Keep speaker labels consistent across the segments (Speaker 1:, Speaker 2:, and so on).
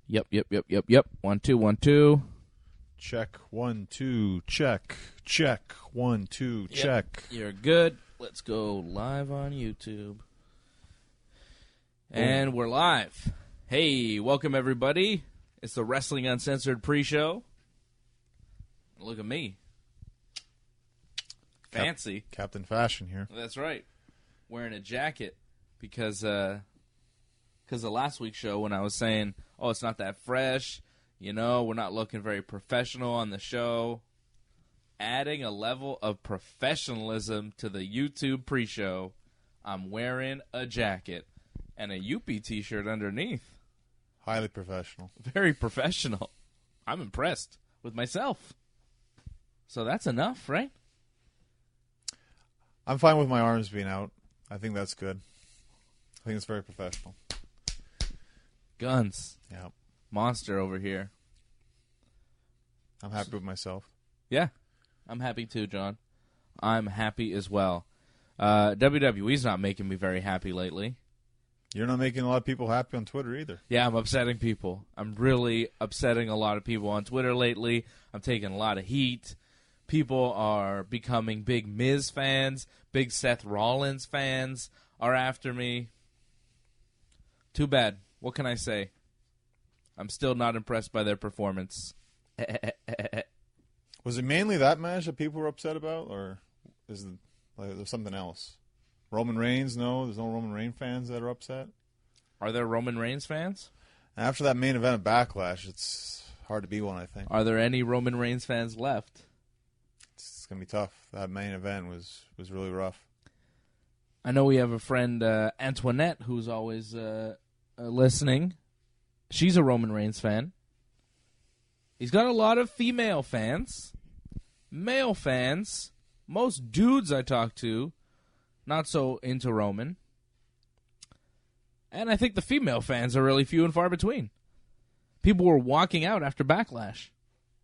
Speaker 1: Yep. 1, 2, 1, 2.
Speaker 2: Check 1, 2. Check. 1, 2. Check.
Speaker 1: You're good. Let's go live on YouTube. And we're live. Hey, welcome everybody. It's the Wrestling Uncensored pre-show. Look at me. Fancy.
Speaker 2: Captain Fashion here.
Speaker 1: That's right. Wearing a jacket because of last week's show when I was saying, oh, it's not that fresh. You know, we're not looking very professional on the show. Adding a level of professionalism to the YouTube pre-show, I'm wearing a jacket and a UP t-shirt underneath.
Speaker 2: Highly professional.
Speaker 1: Very professional. I'm impressed with myself. So that's enough, right?
Speaker 2: I'm fine with my arms being out. I think that's good. I think it's very professional.
Speaker 1: Guns.
Speaker 2: Yeah.
Speaker 1: Monster over here.
Speaker 2: I'm happy with myself.
Speaker 1: Yeah. I'm happy too, John. I'm happy as well. WWE's not making me very happy lately.
Speaker 2: You're not making a lot of people happy on Twitter either.
Speaker 1: Yeah, I'm upsetting people. I'm really upsetting a lot of people on Twitter lately. I'm taking a lot of heat. People are becoming big Miz fans. Big Seth Rollins fans are after me. Too bad. What can I say? I'm still not impressed by their performance.
Speaker 2: Was it mainly that match that people were upset about, or is there something else? Roman Reigns? No, there's no Roman Reigns fans that are upset.
Speaker 1: Are there Roman Reigns fans?
Speaker 2: After that main event of Backlash, it's hard to be one, I think.
Speaker 1: Are there any Roman Reigns fans left?
Speaker 2: It's going to be tough. That main event was really rough.
Speaker 1: I know we have a friend, Antoinette, who's always listening. She's a Roman Reigns fan. He's got a lot of female fans. Male fans. Most dudes I talk to, not so into Roman. And I think the female fans are really few and far between. People were walking out after Backlash.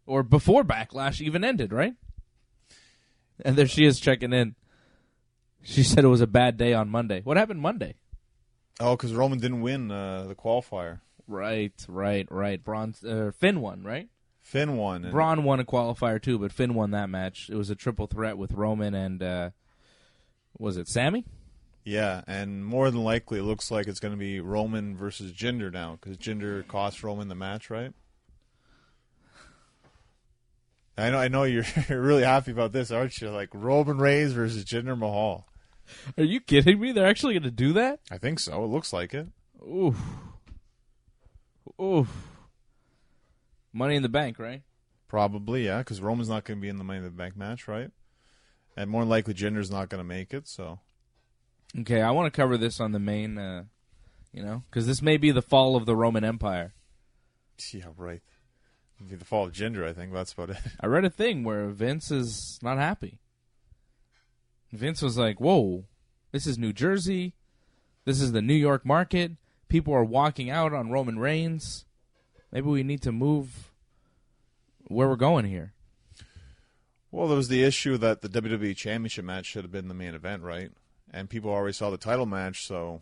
Speaker 1: Or before Backlash even ended, right? And there she is checking in. She said it was a bad day on Monday. What happened Monday?
Speaker 2: Oh, because Roman didn't win the qualifier.
Speaker 1: Right. Braun, Finn won, right?
Speaker 2: Finn won.
Speaker 1: Braun won a qualifier too, but Finn won that match. It was a triple threat with Roman and, was it Sammy?
Speaker 2: Yeah, and more than likely it looks like it's going to be Roman versus Jinder now, because Jinder cost Roman the match, right? I know you're really happy about this, aren't you? Like Roman Reigns versus Jinder Mahal.
Speaker 1: Are you kidding me? They're actually going to do that?
Speaker 2: I think so. It looks like it.
Speaker 1: Oof. Money in the Bank, right?
Speaker 2: Probably, yeah, because Roman's not going to be in the Money in the Bank match, right? And more than likely Jinder's not going to make it, so.
Speaker 1: Okay, I want to cover this on the main, because this may be the fall of the Roman Empire.
Speaker 2: Yeah, right. It'll be the fall of Jinder, I think. That's about it.
Speaker 1: I read a thing where Vince is not happy. Vince was like, whoa, this is New Jersey. This is the New York market. People are walking out on Roman Reigns. Maybe we need to move where we're going here.
Speaker 2: Well, there was the issue that the WWE Championship match should have been the main event, right? And people already saw the title match, so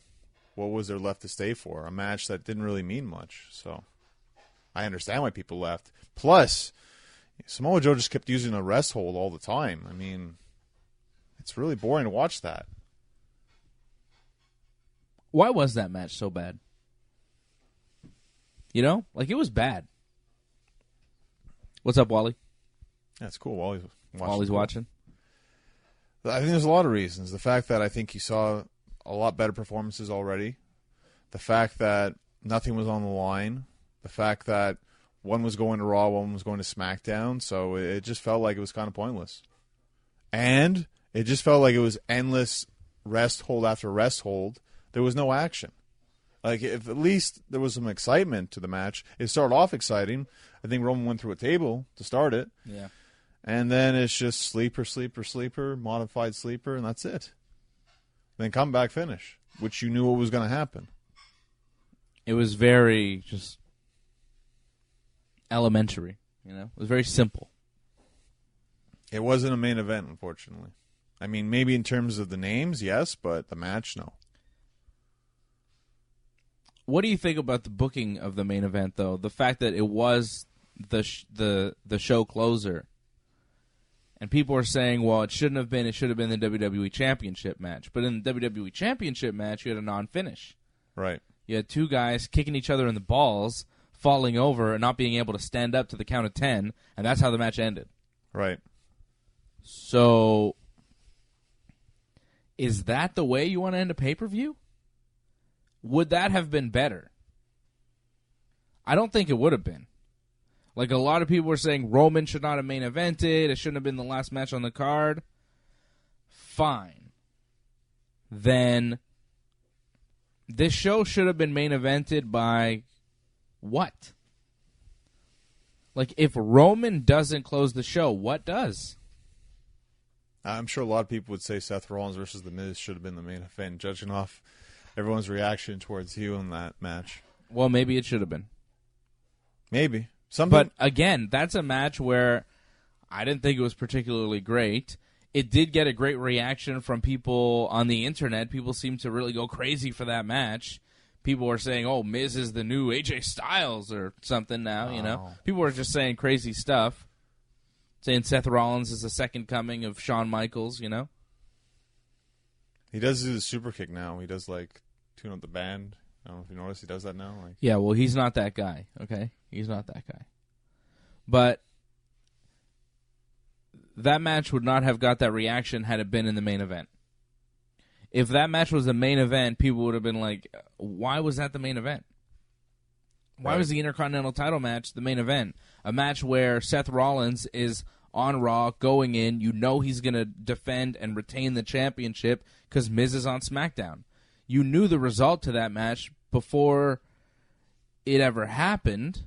Speaker 2: what was there left to stay for? A match that didn't really mean much. So I understand why people left. Plus, Samoa Joe just kept using a rest hold all the time. I mean, it's really boring to watch that.
Speaker 1: Why was that match so bad? You know? Like, it was bad. What's up, Wally?
Speaker 2: That's cool.
Speaker 1: Wally's watching.
Speaker 2: I think there's a lot of reasons. The fact that I think you saw a lot better performances already. The fact that nothing was on the line. The fact that one was going to Raw, one was going to SmackDown. So it just felt like it was kind of pointless. And it just felt like it was endless rest hold after rest hold. There was no action. Like, if at least there was some excitement to the match. It started off exciting. I think Roman went through a table to start it.
Speaker 1: Yeah.
Speaker 2: And then it's just sleeper, modified sleeper, and that's it. Then comeback finish, which you knew what was going to happen.
Speaker 1: It was very just elementary, you know? It was very simple.
Speaker 2: It wasn't a main event, unfortunately. I mean, maybe in terms of the names, yes, but the match, no.
Speaker 1: What do you think about the booking of the main event, though? The fact that it was the show closer. And people are saying, well, it shouldn't have been. It should have been the WWE Championship match. But in the WWE Championship match, you had a non-finish.
Speaker 2: Right.
Speaker 1: You had two guys kicking each other in the balls, falling over, and not being able to stand up to the count of 10, and that's how the match ended.
Speaker 2: Right.
Speaker 1: So, is that the way you want to end a pay-per-view? Would that have been better? I don't think it would have been. Like, a lot of people were saying Roman should not have main evented. It shouldn't have been the last match on the card. Fine. Then this show should have been main evented by what? Like, if Roman doesn't close the show, what does?
Speaker 2: I'm sure a lot of people would say Seth Rollins versus The Miz should have been the main event, judging off everyone's reaction towards you in that match.
Speaker 1: Well, maybe it should have been.
Speaker 2: Maybe.
Speaker 1: But again, that's a match where I didn't think it was particularly great. It did get a great reaction from people on the internet. People seemed to really go crazy for that match. People were saying, oh, Miz is the new AJ Styles or something now, you know. People were just saying crazy stuff. Saying Seth Rollins is the second coming of Shawn Michaels, you know.
Speaker 2: He does do the super kick now. He does, like, tune up the band. I don't know if you noticed he does that now. Like.
Speaker 1: Yeah, well, he's not that guy, okay? He's not that guy. But that match would not have got that reaction had it been in the main event. If that match was the main event, people would have been like, why was that the main event? Why was the Intercontinental title match the main event? A match where Seth Rollins is on Raw, going in, you know he's going to defend and retain the championship because Miz is on SmackDown. You knew the result to that match before it ever happened.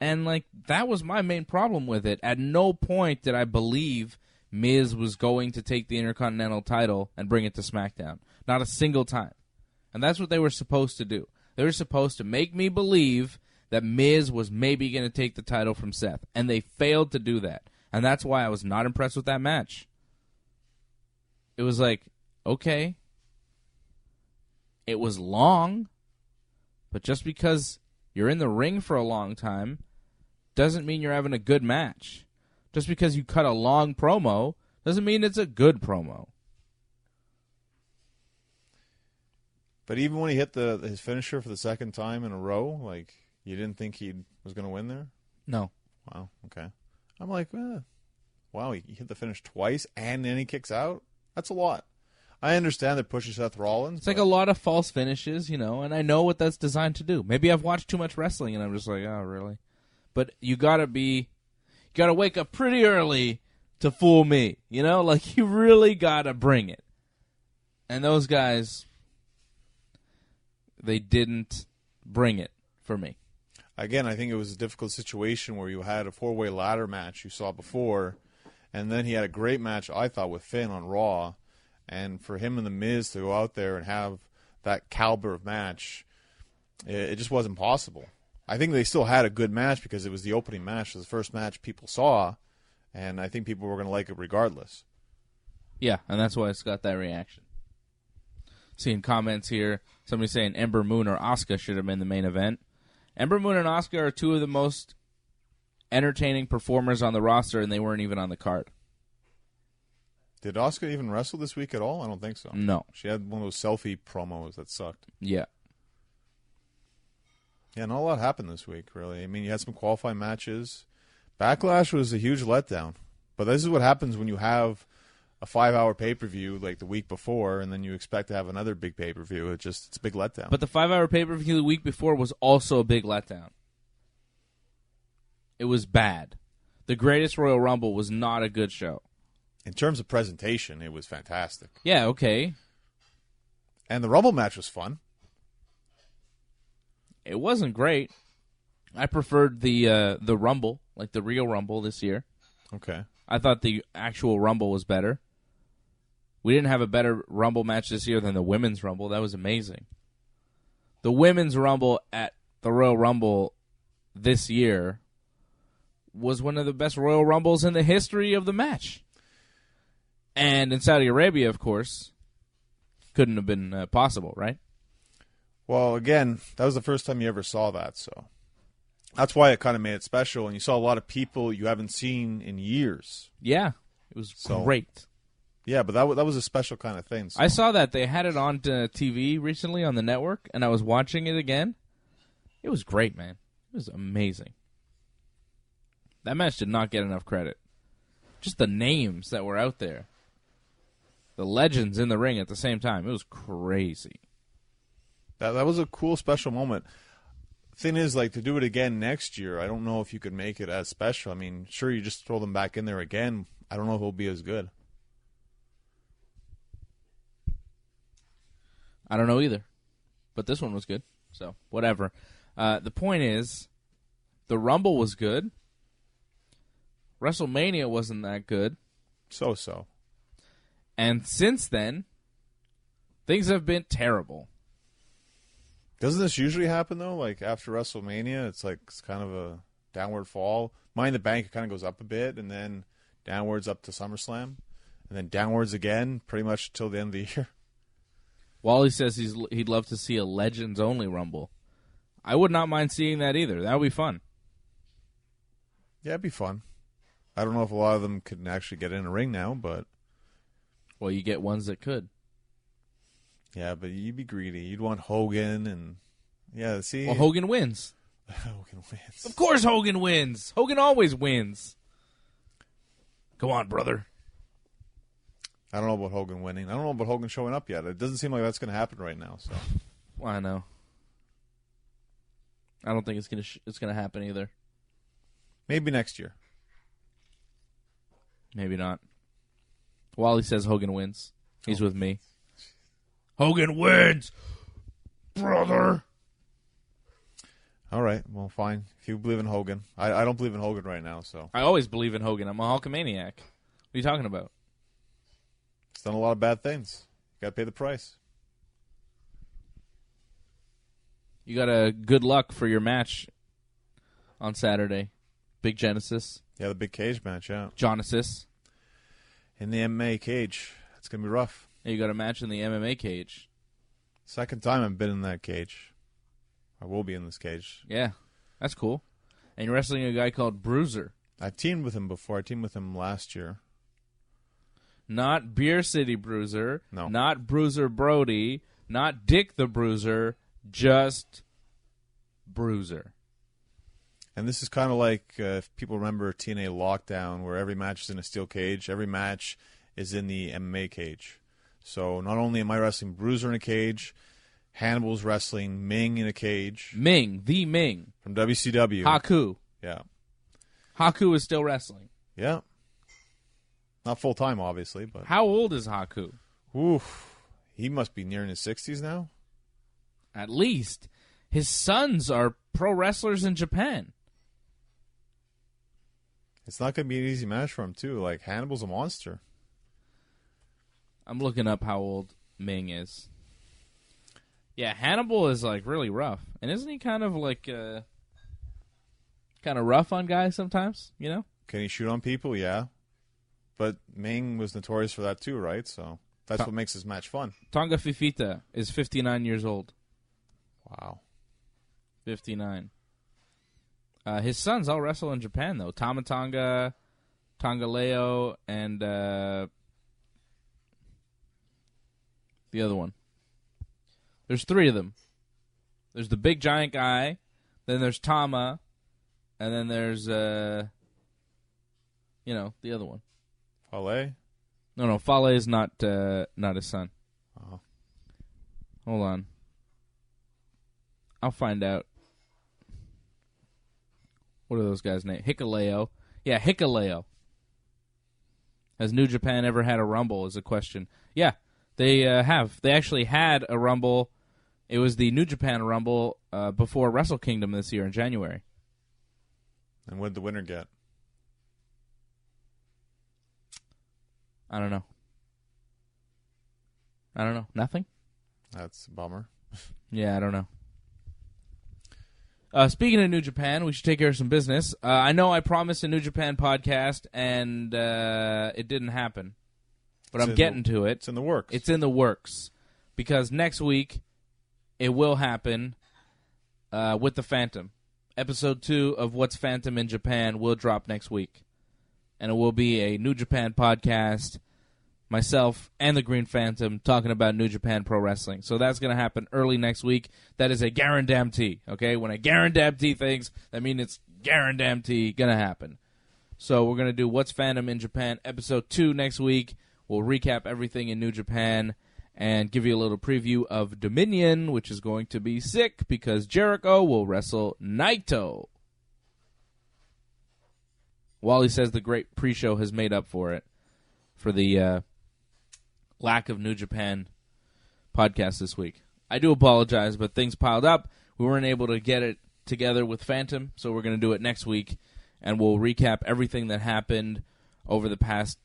Speaker 1: And, like, that was my main problem with it. At no point did I believe Miz was going to take the Intercontinental title and bring it to SmackDown. Not a single time. And that's what they were supposed to do. They were supposed to make me believe that Miz was maybe going to take the title from Seth. And they failed to do that. And that's why I was not impressed with that match. It was like, okay. It was long. But just because you're in the ring for a long time doesn't mean you're having a good match. Just because you cut a long promo doesn't mean it's a good promo.
Speaker 2: But even when he hit his finisher for the second time in a row, like, you didn't think he was going to win there?
Speaker 1: No.
Speaker 2: Wow, okay. I'm like, wow, he hit the finish twice and then he kicks out? That's a lot. I understand they're pushing Seth Rollins.
Speaker 1: It's like a lot of false finishes, you know, and I know what that's designed to do. Maybe I've watched too much wrestling and I'm just like, oh, really? But you got to wake up pretty early to fool me, you know? Like, you really got to bring it. And those guys, they didn't bring it for me.
Speaker 2: Again, I think it was a difficult situation where you had a four-way ladder match you saw before, and then he had a great match, I thought, with Finn on Raw. And for him and The Miz to go out there and have that caliber of match, it just wasn't possible. I think they still had a good match because it was the opening match, the first match people saw, and I think people were going to like it regardless.
Speaker 1: Yeah, and that's why it's got that reaction. Seeing comments here, somebody saying Ember Moon or Asuka should have been the main event. Ember Moon and Asuka are two of the most entertaining performers on the roster, and they weren't even on the card.
Speaker 2: Did Asuka even wrestle this week at all? I don't think so.
Speaker 1: No.
Speaker 2: She had one of those selfie promos that sucked.
Speaker 1: Yeah.
Speaker 2: Yeah, not a lot happened this week, really. I mean, you had some qualifying matches. Backlash was a huge letdown. But this is what happens when you have a 5-hour pay-per-view like the week before, and then you expect to have another big pay-per-view. It's a big letdown.
Speaker 1: But the 5-hour pay-per-view the week before was also a big letdown. It was bad. The Greatest Royal Rumble was not a good show.
Speaker 2: In terms of presentation, it was fantastic.
Speaker 1: Yeah, okay.
Speaker 2: And the Rumble match was fun.
Speaker 1: It wasn't great. I preferred the Rumble, like the real Rumble this year.
Speaker 2: Okay.
Speaker 1: I thought the actual Rumble was better. We didn't have a better Rumble match this year than the Women's Rumble. That was amazing. The Women's Rumble at the Royal Rumble this year was one of the best Royal Rumbles in the history of the match. And in Saudi Arabia, of course, couldn't have been possible, right?
Speaker 2: Well, again, that was the first time you ever saw that, so that's why it kind of made it special. And you saw a lot of people you haven't seen in years.
Speaker 1: Yeah, it was great.
Speaker 2: Yeah, but that was a special kind of thing. So.
Speaker 1: I saw that they had it on TV recently on the network, and I was watching it again. It was great, man. It was amazing. That match did not get enough credit. Just the names that were out there. The legends in the ring at the same time. It was crazy.
Speaker 2: That was a cool, special moment. Thing is, like, to do it again next year, I don't know if you could make it as special. I mean, sure, you just throw them back in there again. I don't know if it'll be as good.
Speaker 1: I don't know either. But this one was good. So, whatever. The point is, the Rumble was good. WrestleMania wasn't that good.
Speaker 2: So.
Speaker 1: And since then, things have been terrible.
Speaker 2: Doesn't this usually happen, though? Like, after WrestleMania, it's kind of a downward fall. Money in the Bank, it kind of goes up a bit, and then downwards up to SummerSlam, and then downwards again, pretty much till the end of the year.
Speaker 1: Wally says he'd love to see a Legends-only Rumble. I would not mind seeing that either. That would be fun.
Speaker 2: Yeah, it'd be fun. I don't know if a lot of them could actually get in a ring now, but...
Speaker 1: Well, you get ones that could.
Speaker 2: Yeah, but you'd be greedy. You'd want Hogan and... Yeah, see...
Speaker 1: Well, Hogan wins.
Speaker 2: Hogan wins.
Speaker 1: Of course Hogan wins. Hogan always wins. Go on, brother.
Speaker 2: I don't know about Hogan winning. I don't know about Hogan showing up yet. It doesn't seem like that's going to happen right now. So,
Speaker 1: well, I know. I don't think it's gonna happen either.
Speaker 2: Maybe next year.
Speaker 1: Maybe not. Wally says Hogan wins. He's with me. Hogan wins, brother.
Speaker 2: All right. Well, fine. If you believe in Hogan. I don't believe in Hogan right now. So
Speaker 1: I always believe in Hogan. I'm a Hulkamaniac. What are you talking about?
Speaker 2: He's done a lot of bad things. You got to pay the price.
Speaker 1: You got a good luck for your match on Saturday. Big Genesis.
Speaker 2: Yeah, the big cage match, yeah.
Speaker 1: Genesis.
Speaker 2: In the MMA cage. It's going to be rough.
Speaker 1: You got a match in the MMA cage.
Speaker 2: Second time I've been in that cage. I will be in this cage.
Speaker 1: Yeah, that's cool. And you're wrestling a guy called Bruiser.
Speaker 2: I've teamed with him before. I teamed with him last year.
Speaker 1: Not Beer City Bruiser.
Speaker 2: No.
Speaker 1: Not Bruiser Brody. Not Dick the Bruiser. Just Bruiser.
Speaker 2: And this is kind of like, if people remember TNA Lockdown, where every match is in a steel cage, every match is in the MMA cage. So not only am I wrestling Bruiser in a cage, Hannibal's wrestling Ming in a cage.
Speaker 1: Ming, the Ming.
Speaker 2: From WCW.
Speaker 1: Haku.
Speaker 2: Yeah.
Speaker 1: Haku is still wrestling.
Speaker 2: Yeah. Not full-time, obviously, but...
Speaker 1: How old is Haku?
Speaker 2: Oof. He must be nearing his 60s now.
Speaker 1: At least. His sons are pro wrestlers in Japan.
Speaker 2: It's not going to be an easy match for him, too. Like, Hannibal's a monster.
Speaker 1: I'm looking up how old Ming is. Yeah, Hannibal is, like, really rough. And isn't he kind of, like, kind of rough on guys sometimes, you know?
Speaker 2: Can he shoot on people? Yeah. But Ming was notorious for that, too, right? So that's what makes this match fun.
Speaker 1: Tonga Fifita is 59 years old.
Speaker 2: Wow.
Speaker 1: 59. His sons all wrestle in Japan, though. Tama Tonga, Tongaleo, and the other one. There's three of them. There's the big giant guy, then there's Tama, and then there's, the other one.
Speaker 2: Fale?
Speaker 1: No, Fale is not his son.
Speaker 2: Oh.
Speaker 1: Hold on. I'll find out. What are those guys' names? Hikuleo. Yeah, Hikuleo. Has New Japan ever had a Rumble is a question. Yeah, they have. They actually had a Rumble. It was the New Japan Rumble before Wrestle Kingdom this year in January.
Speaker 2: And what did the winner get?
Speaker 1: I don't know. Nothing?
Speaker 2: That's a bummer.
Speaker 1: Yeah, I don't know. Speaking of New Japan, we should take care of some business. I know I promised a New Japan podcast, and it didn't happen. But I'm getting to it.
Speaker 2: It's in the works.
Speaker 1: It's in the works. Because next week it will happen with the Phantom. Episode 2 of What's Phantom in Japan will drop next week. And it will be a New Japan podcast, myself and the Green Phantom talking about New Japan Pro Wrestling. So that's going to happen early next week. That is a guarantee, okay? When I guarantee things, that means it's guarantee going to happen. So we're going to do What's Phantom in Japan, episode 2 next week. We'll recap everything in New Japan and give you a little preview of Dominion, which is going to be sick because Jericho will wrestle Naito. Wally says the great pre-show has made up for it, for the lack of New Japan podcast this week. I do apologize, but things piled up. We weren't able to get it together with Phantom, so we're going to do it next week, and we'll recap everything that happened over the past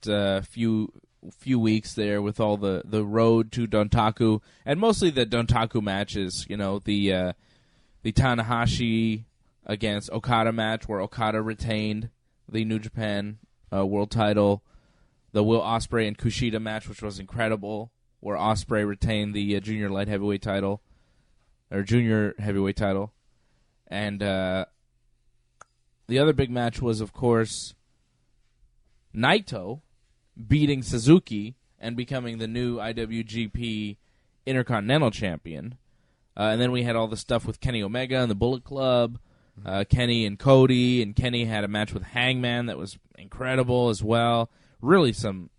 Speaker 1: few weeks there with all the road to Dontaku, and mostly the Dontaku matches, you know, the Tanahashi against Okada match where Okada retained the New Japan world title, the Will Ospreay and Kushida match, which was incredible, where Ospreay retained the junior light heavyweight title, or junior heavyweight title, and the other big match was, of course, Naito beating Suzuki and becoming the new IWGP Intercontinental Champion. And then we had all the stuff with Kenny Omega and the Bullet Club, Kenny and Cody, and Kenny had a match with Hangman that was incredible as well. Really some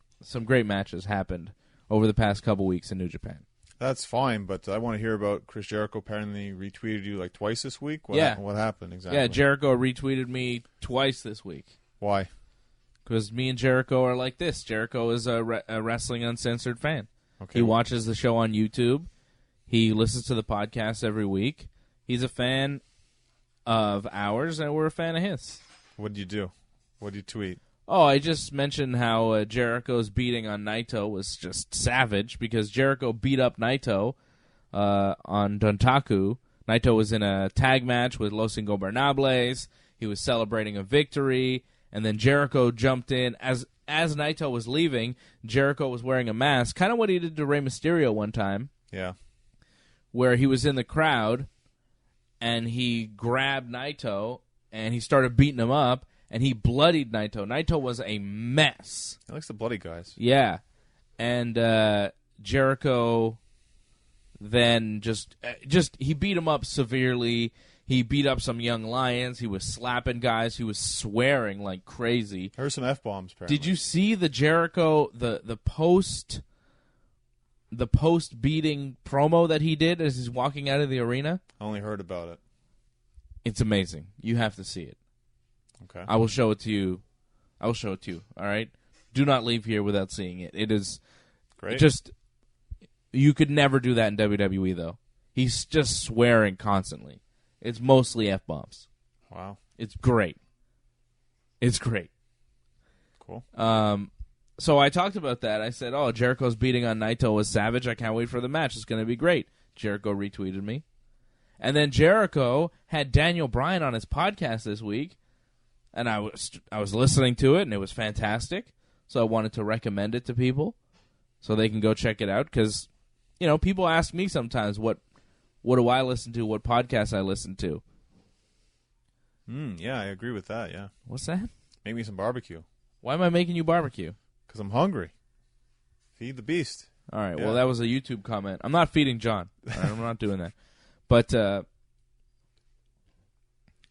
Speaker 1: great matches happened over the past couple weeks in New Japan.
Speaker 2: That's fine, but I want to hear about Chris Jericho apparently retweeted you like twice this week. What happened exactly?
Speaker 1: Yeah, Jericho retweeted me twice this week.
Speaker 2: Why?
Speaker 1: Because me and Jericho are like this. Jericho is a Wrestling Uncensored fan.
Speaker 2: Okay.
Speaker 1: He watches the show on YouTube. He listens to the podcast every week. He's a fan of ours, and we're a fan of his.
Speaker 2: What did you do? What did you tweet?
Speaker 1: Oh, I just mentioned how Jericho's beating on Naito was just savage because Jericho beat up Naito on Dontaku. Naito was in a tag match with Los Ingobernables. He was celebrating a victory. And then Jericho jumped in. As Naito was leaving, Jericho was wearing a mask, kind of what he did to Rey Mysterio one time.
Speaker 2: Yeah.
Speaker 1: Where he was in the crowd, and he grabbed Naito, and he started beating him up, and he bloodied Naito. Naito was a mess.
Speaker 2: He likes the bloody guys.
Speaker 1: Yeah. And Jericho then just he beat him up severely. He beat up some young lions. He was slapping guys. He was swearing like crazy.
Speaker 2: Heard some F-bombs, apparently.
Speaker 1: Did you see the Jericho, the post beating promo that he did as he's walking out of the arena?
Speaker 2: I only heard about it.
Speaker 1: It's amazing. You have to see it.
Speaker 2: Okay.
Speaker 1: I will show it to you. All right? Do not leave here without seeing it. It is
Speaker 2: great.
Speaker 1: Just, you could never do that in WWE, though. He's just swearing constantly. It's mostly F-bombs.
Speaker 2: Wow.
Speaker 1: It's great.
Speaker 2: Cool.
Speaker 1: So I talked about that. I said, oh, Jericho's beating on Naito was savage. I can't wait for the match. It's going to be great. Jericho retweeted me. And then Jericho had Daniel Bryan on his podcast this week, and I was listening to it, and it was fantastic. So I wanted to recommend it to people so they can go check it out because, you know, people ask me sometimes what do I listen to, what podcasts I listen to.
Speaker 2: Yeah, I agree with that, yeah.
Speaker 1: What's that?
Speaker 2: Make me some barbecue.
Speaker 1: Why am I making you barbecue?
Speaker 2: Because I'm hungry. Feed the beast.
Speaker 1: All right,
Speaker 2: Yeah.
Speaker 1: well, that was a YouTube comment. I'm not feeding John. All right, I'm not doing that. But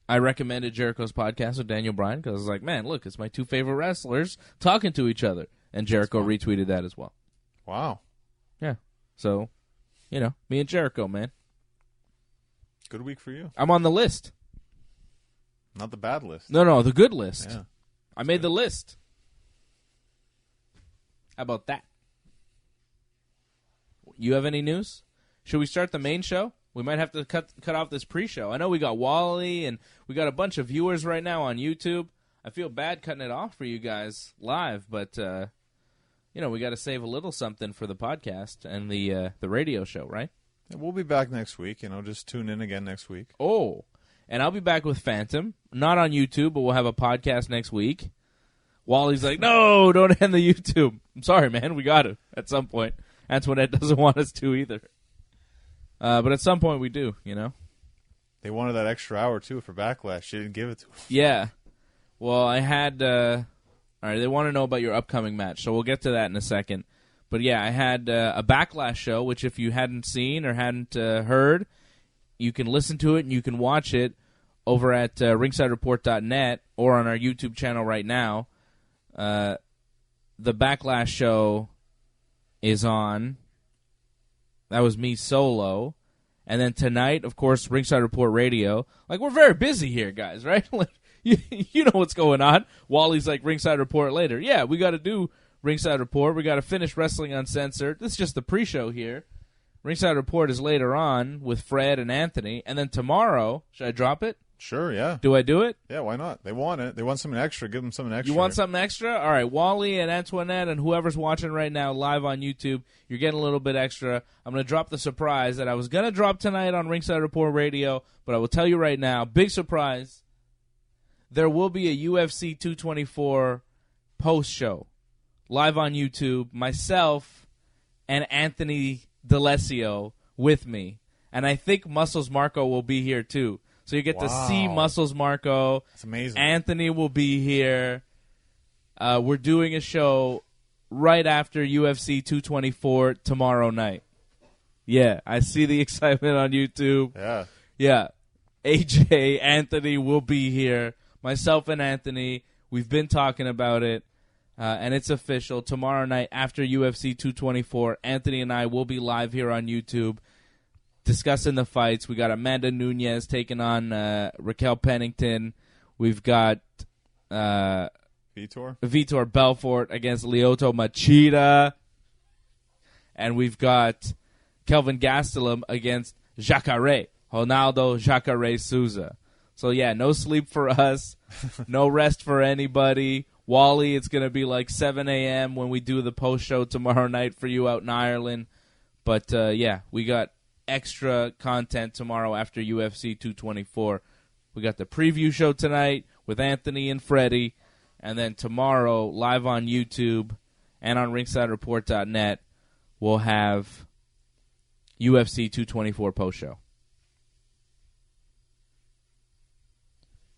Speaker 1: I recommended Jericho's podcast with Daniel Bryan because I was like, man, look, it's my two favorite wrestlers talking to each other. And Jericho retweeted that as well.
Speaker 2: Wow.
Speaker 1: Yeah. So, you know, me and Jericho, man.
Speaker 2: Good week for you.
Speaker 1: I'm on the list.
Speaker 2: Not the bad list.
Speaker 1: No, the good list.
Speaker 2: Yeah.
Speaker 1: I made the list. How about that? You have any news? Should we start the main show? We might have to cut off this pre-show. I know we got Wally, and we got a bunch of viewers right now on YouTube. I feel bad cutting it off for you guys live, but you know, we got to save a little something for the podcast and the radio show, right?
Speaker 2: Yeah, we'll be back next week. You know, just tune in again next week.
Speaker 1: Oh, and I'll be back with Phantom, not on YouTube, but we'll have a podcast next week. Wally's like, no, don't end the YouTube. I'm sorry, man. We got to at some point. That's when Ed doesn't want us to either. But at some point we do,
Speaker 2: They wanted that extra hour, too, for Backlash. She didn't give it to them.
Speaker 1: Yeah. Well, I had... all right, they want to know about your upcoming match, so we'll get to that in a second. But yeah, I had a Backlash show, which if you hadn't seen or hadn't heard, you can listen to it and you can watch it over at ringsidereport.net or on our YouTube channel right now. The Backlash show is on. That was me solo. And then tonight, of course, Ringside Report Radio. Like, we're very busy here, guys, right? Like, you know what's going on. Wally's like, Ringside Report later. Yeah, we got to do Ringside Report. We got to finish Wrestling Uncensored. This is just the pre-show here. Ringside Report is later on with Fred and Anthony. And then tomorrow, should I drop it?
Speaker 2: Sure, yeah.
Speaker 1: Do I do it?
Speaker 2: Yeah, why not? They want it. They want something extra. Give them something extra.
Speaker 1: You want something extra? All right, Wally and Antoinette and whoever's watching right now live on YouTube, you're getting a little bit extra. I'm going to drop the surprise that I was going to drop tonight on Ringside Report Radio, but I will tell you right now, big surprise, there will be a UFC 224 post-show live on YouTube, myself and Anthony D'Alessio with me. And I think Muscles Marco will be here too. So you get to see Muscles Marco.
Speaker 2: That's amazing.
Speaker 1: Anthony will be here. We're doing a show right after UFC 224 tomorrow night. Yeah, I see the excitement on YouTube.
Speaker 2: Yeah.
Speaker 1: Yeah. AJ, Anthony will be here. Myself and Anthony, we've been talking about it. And it's official. Tomorrow night after UFC 224, Anthony and I will be live here on YouTube discussing the fights. We got Amanda Nunes taking on Raquel Pennington. We've got Vitor Belfort against Lyoto Machida. And we've got Kelvin Gastelum against Jacare, Ronaldo Jacare Souza. So, yeah, no sleep for us. No rest for anybody. Wally, it's going to be like 7 a.m. when we do the post-show tomorrow night for you out in Ireland. But, yeah, we got extra content tomorrow after UFC 224. We got the preview show tonight with Anthony and Freddie. And then tomorrow, live on YouTube and on ringsidereport.net, we'll have UFC 224 post-show.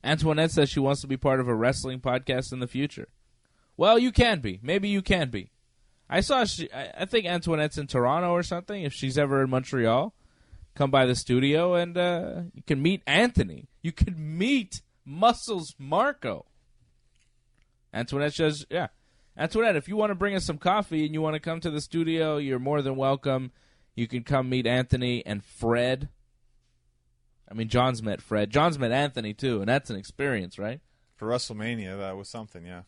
Speaker 1: Antoinette says she wants to be part of a wrestling podcast in the future. Well, you can be. Maybe you can be. I think Antoinette's in Toronto or something. If she's ever in Montreal, come by the studio and you can meet Anthony. You can meet Muscles Marco. Antoinette says, yeah. Antoinette, if you want to bring us some coffee and you want to come to the studio, you're more than welcome. You can come meet Anthony and Fred. I mean, John's met Fred. John's met Anthony, too, and that's an experience, right?
Speaker 2: For WrestleMania, that was something, yeah.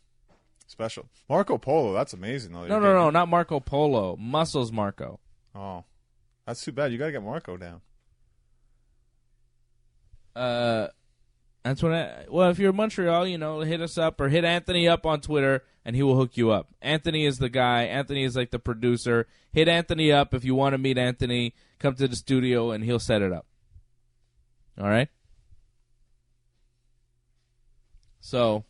Speaker 2: Special. Marco Polo, that's amazing, though.
Speaker 1: No, not Marco Polo. Muscles Marco.
Speaker 2: Oh. That's too bad. You got to get Marco down.
Speaker 1: Antoinette, well, if you're in Montreal, hit us up or hit Anthony up on Twitter, and he will hook you up. Anthony is the guy. Anthony is like the producer. Hit Anthony up if you want to meet Anthony. Come to the studio, and he'll set it up. All right? So,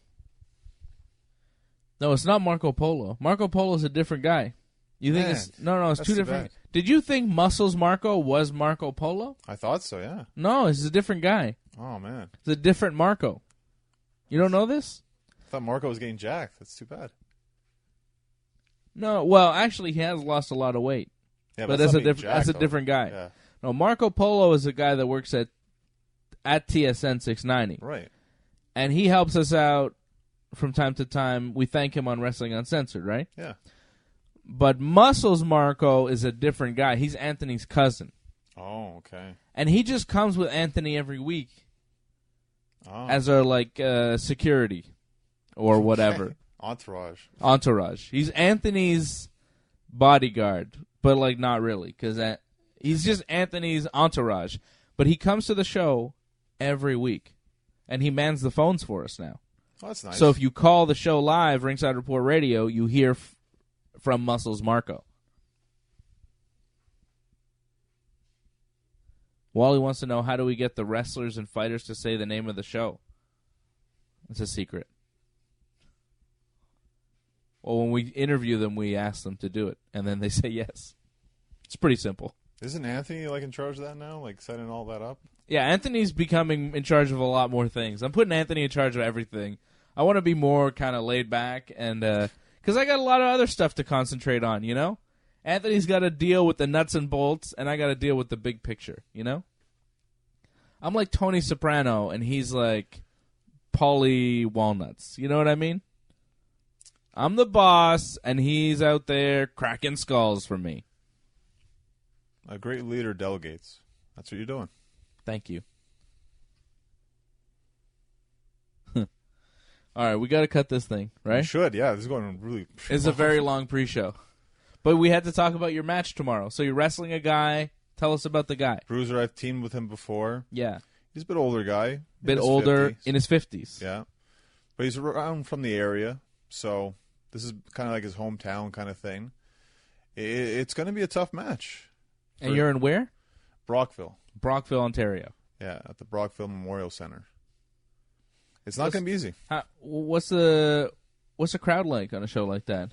Speaker 1: no, it's not Marco Polo. Marco Polo is a different guy. You think it's... No, it's two different... Did you think Muscles Marco was Marco Polo?
Speaker 2: I thought so, yeah.
Speaker 1: No, it's a different guy.
Speaker 2: Oh, man.
Speaker 1: It's a different Marco. You don't know this?
Speaker 2: I thought Marco was getting jacked. That's too bad.
Speaker 1: No, well, actually, he has lost a lot of weight.
Speaker 2: Yeah,
Speaker 1: but that's a different guy.
Speaker 2: Yeah.
Speaker 1: No, Marco Polo is a guy that works at TSN 690.
Speaker 2: Right.
Speaker 1: And he helps us out from time to time. We thank him on Wrestling Uncensored, right?
Speaker 2: Yeah.
Speaker 1: But Muscles Marco is a different guy. He's Anthony's cousin.
Speaker 2: Oh, okay. And
Speaker 1: he just comes with Anthony every week as our, security or whatever. Entourage. He's Anthony's bodyguard, but, not really, because he's just Anthony's entourage. But he comes to the show every week, and he mans the phones for us now.
Speaker 2: Oh, that's nice.
Speaker 1: So if you call the show live, Ringside Report Radio, you hear from Muscles Marco. Wally wants to know, how do we get the wrestlers and fighters to say the name of the show? It's a secret. Well, when we interview them, we ask them to do it, and then they say yes. It's pretty simple.
Speaker 2: Isn't Anthony in charge of that now? Setting all that up?
Speaker 1: Yeah, Anthony's becoming in charge of a lot more things. I'm putting Anthony in charge of everything. I want to be more kind of laid back, and because I got a lot of other stuff to concentrate on, you know? Anthony's got to deal with the nuts and bolts, and I got to deal with the big picture, you know? I'm like Tony Soprano, and he's like Paulie Walnuts. You know what I mean? I'm the boss, and he's out there cracking skulls for me.
Speaker 2: A great leader delegates. That's what you're doing.
Speaker 1: Thank you. All right, we got to cut this thing, right?
Speaker 2: You should, yeah. This is going really...
Speaker 1: It's a very long pre-show. But we had to talk about your match tomorrow. So you're wrestling a guy. Tell us about the guy.
Speaker 2: Bruiser, I've teamed with him before.
Speaker 1: Yeah.
Speaker 2: He's a bit older guy.
Speaker 1: Bit older, 50s. In his 50s.
Speaker 2: Yeah. But he's around from the area, so this is kind of like his hometown kind of thing. It's going to be a tough match.
Speaker 1: And you're in where?
Speaker 2: Brockville.
Speaker 1: Brockville, Ontario.
Speaker 2: Yeah, at the Brockville Memorial Center. It's not going to be easy.
Speaker 1: What's the crowd like on a show like that?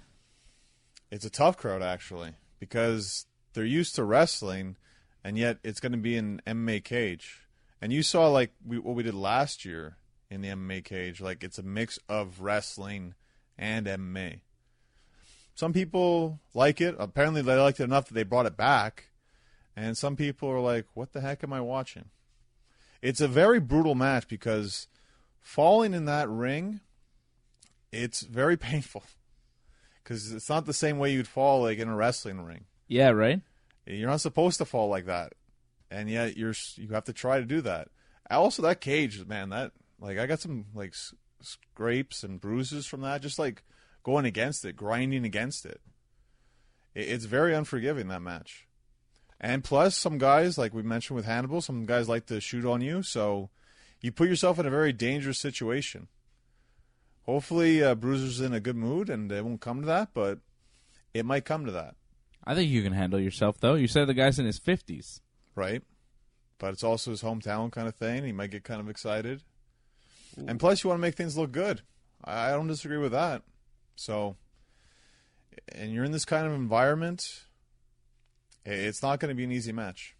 Speaker 2: It's a tough crowd, actually, because they're used to wrestling, and yet it's going to be an MMA cage. And you saw what we did last year in the MMA cage. It's a mix of wrestling and MMA. Some people like it. Apparently, they liked it enough that they brought it back. And some people are like, what the heck am I watching? It's a very brutal match because falling in that ring, it's very painful. Because it's not the same way you'd fall in a wrestling ring.
Speaker 1: Yeah, right?
Speaker 2: You're not supposed to fall like that. And yet you have to try to do that. Also, that cage, man, I got some scrapes and bruises from that, just going against it, grinding against it. It's very unforgiving, that match. And plus, some guys, like we mentioned with Hannibal, some guys like to shoot on you, so you put yourself in a very dangerous situation. Hopefully, Bruiser's in a good mood, and it won't come to that, but it might come to that.
Speaker 1: I think you can handle yourself, though. You said the guy's in his 50s.
Speaker 2: Right. But it's also his hometown kind of thing. He might get kind of excited. Ooh. And plus, you want to make things look good. I don't disagree with that. So, and you're in this kind of environment, it's not going to be an easy match.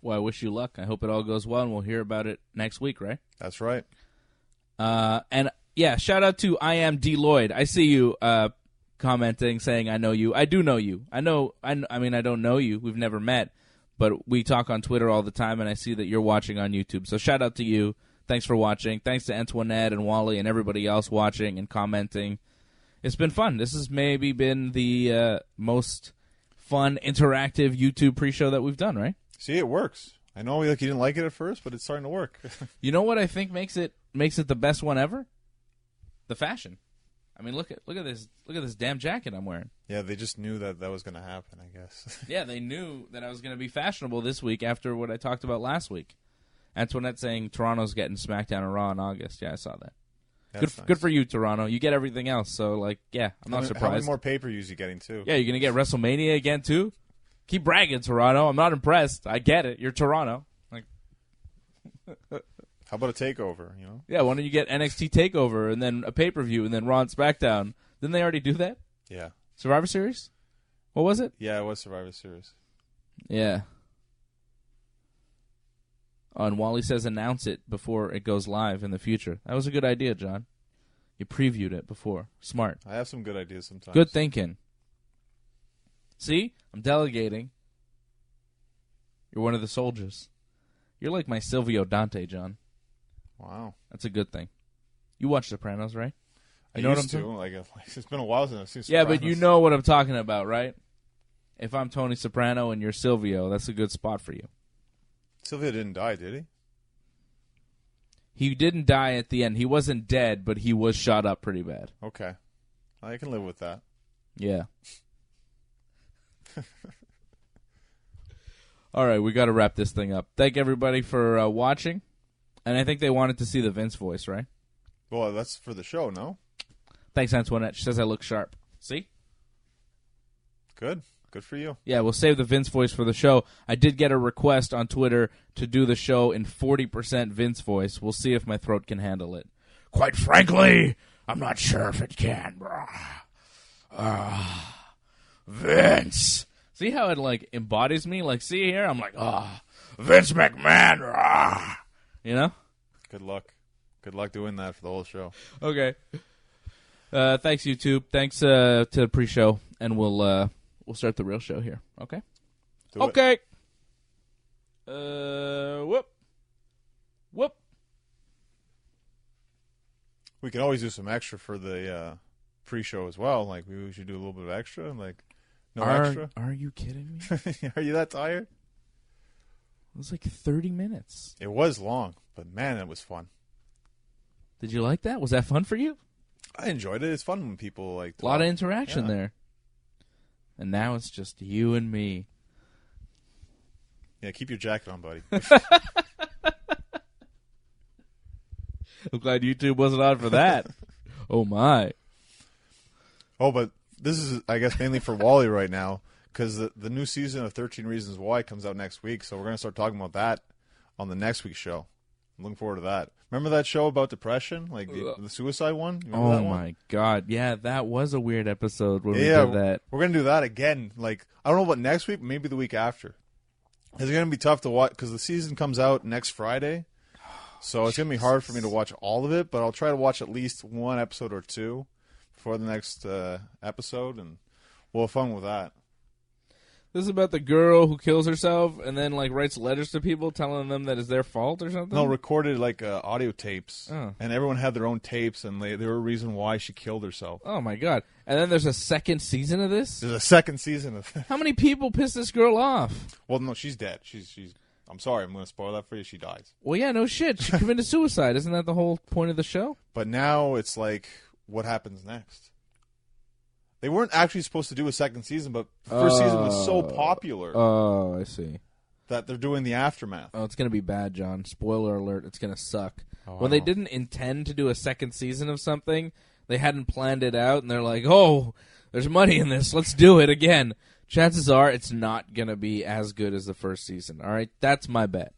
Speaker 1: Well, I wish you luck. I hope it all goes well, and we'll hear about it next week, right?
Speaker 2: That's right.
Speaker 1: And, yeah, shout out to I Am D. Lloyd. I see you commenting, saying, I know you. I do know you. I mean, I don't know you. We've never met. But we talk on Twitter all the time, and I see that you're watching on YouTube. So shout out to you. Thanks for watching. Thanks to Antoinette and Wally and everybody else watching and commenting. It's been fun. This has maybe been the most fun, interactive YouTube pre-show that we've done, right?
Speaker 2: See, it works. I know you didn't like it at first, but it's starting to work.
Speaker 1: You know what I think makes it the best one ever? The fashion. I mean, look at this damn jacket I'm wearing.
Speaker 2: Yeah, they just knew that was going to happen, I guess.
Speaker 1: Yeah, they knew that I was going to be fashionable this week after what I talked about last week. Antoinette saying Toronto's getting Smackdown and Raw in August. Yeah, I saw that.
Speaker 2: That's nice.
Speaker 1: Good for you, Toronto. You get everything else, so I'm not surprised.
Speaker 2: How many more pay-per-views are you getting, too?
Speaker 1: Yeah, you're going to get WrestleMania again, too? Keep bragging, Toronto. I'm not impressed. I get it. You're Toronto.
Speaker 2: How about a takeover,
Speaker 1: Yeah, why don't you get NXT TakeOver and then a pay-per-view and then Raw and SmackDown? Didn't they already do that?
Speaker 2: Yeah.
Speaker 1: Survivor Series? What was it?
Speaker 2: Yeah, it was Survivor Series.
Speaker 1: Yeah. Oh, and Wally says announce it before it goes live in the future. That was a good idea, John. You previewed it before. Smart.
Speaker 2: I have some good ideas sometimes.
Speaker 1: Good thinking. See? I'm delegating. You're one of the soldiers. You're like my Silvio Dante, John.
Speaker 2: Wow.
Speaker 1: That's a good thing. You watch Sopranos, right?
Speaker 2: You know used to. It's been a while since I've seen Sopranos.
Speaker 1: Yeah, but you know what I'm talking about, right? If I'm Tony Soprano and you're Silvio, that's a good spot for you.
Speaker 2: Silvio didn't die, did he?
Speaker 1: He didn't die at the end. He wasn't dead, but he was shot up pretty bad.
Speaker 2: Okay. I can live with that.
Speaker 1: Yeah. All right, we got to wrap this thing up. Thank everybody for watching. And I think they wanted to see the Vince voice, right?
Speaker 2: Well, that's for the show, no?
Speaker 1: Thanks, Antoinette. She says I look sharp. See?
Speaker 2: Good. Good for you.
Speaker 1: Yeah, we'll save the Vince voice for the show. I did get a request on Twitter to do the show in 40% Vince voice. We'll see if my throat can handle it. Quite frankly, I'm not sure if it can. Vince. See how it, like, embodies me? Like, see here? I'm like, Vince McMahon. Rah! You know?
Speaker 2: Good luck. Good luck doing that for the whole show.
Speaker 1: Okay. Thanks, YouTube. Thanks to the pre-show. And we'll start the real show here. Okay? Okay. Whoop.
Speaker 2: We could always do some extra for the pre-show as well. Like, we should do a little bit of extra. Like, extra.
Speaker 1: Are you kidding me?
Speaker 2: Are you that tired?
Speaker 1: It was like 30 minutes.
Speaker 2: It was long, but man, it was fun.
Speaker 1: Did you like that? Was that fun for you?
Speaker 2: I enjoyed it. It's fun when people like talk.
Speaker 1: A lot of interaction there. And now it's just you and me.
Speaker 2: Yeah, keep your jacket on, buddy.
Speaker 1: I'm glad YouTube wasn't on for that. Oh, my.
Speaker 2: Oh, but this is, I guess, mainly for Wally right now, because the new season of 13 Reasons Why comes out next week, so we're going to start talking about that on the next week's show. I'm looking forward to that. Remember that show about depression, like the suicide one?
Speaker 1: Oh, my God. Yeah, that was a weird episode where we did that.
Speaker 2: We're going to do that again. Like, I don't know about next week, but maybe the week after. It's going to be tough to watch, because the season comes out next Friday. So it's going to be hard for me to watch all of it, but I'll try to watch at least one episode or two before the next episode, and we'll have fun with that.
Speaker 1: This is about the girl who kills herself and then, like, writes letters to people telling them that it's their fault or something?
Speaker 2: No, recorded, like, audio tapes.
Speaker 1: Oh.
Speaker 2: And everyone had their own tapes, and they were a reason why she killed herself.
Speaker 1: Oh, my God. And then there's a second season of this?
Speaker 2: There's a second season of this.
Speaker 1: How many people pissed this girl off?
Speaker 2: Well, no, she's dead. She's. I'm sorry, I'm going to spoil that for you. She dies.
Speaker 1: Well, yeah, no shit. She committed suicide. Isn't that the whole point of the show?
Speaker 2: But now it's like, what happens next? They weren't actually supposed to do a second season, but the first season was so popular.
Speaker 1: Oh, I see.
Speaker 2: That they're doing the aftermath.
Speaker 1: Oh, it's going to be bad, John. Spoiler alert. It's going to suck.
Speaker 2: Oh,
Speaker 1: when they didn't intend to do a second season of something, they hadn't planned it out, and they're like, oh, there's money in this. Let's do it again. Chances are it's not going to be as good as the first season, all right? That's my bet.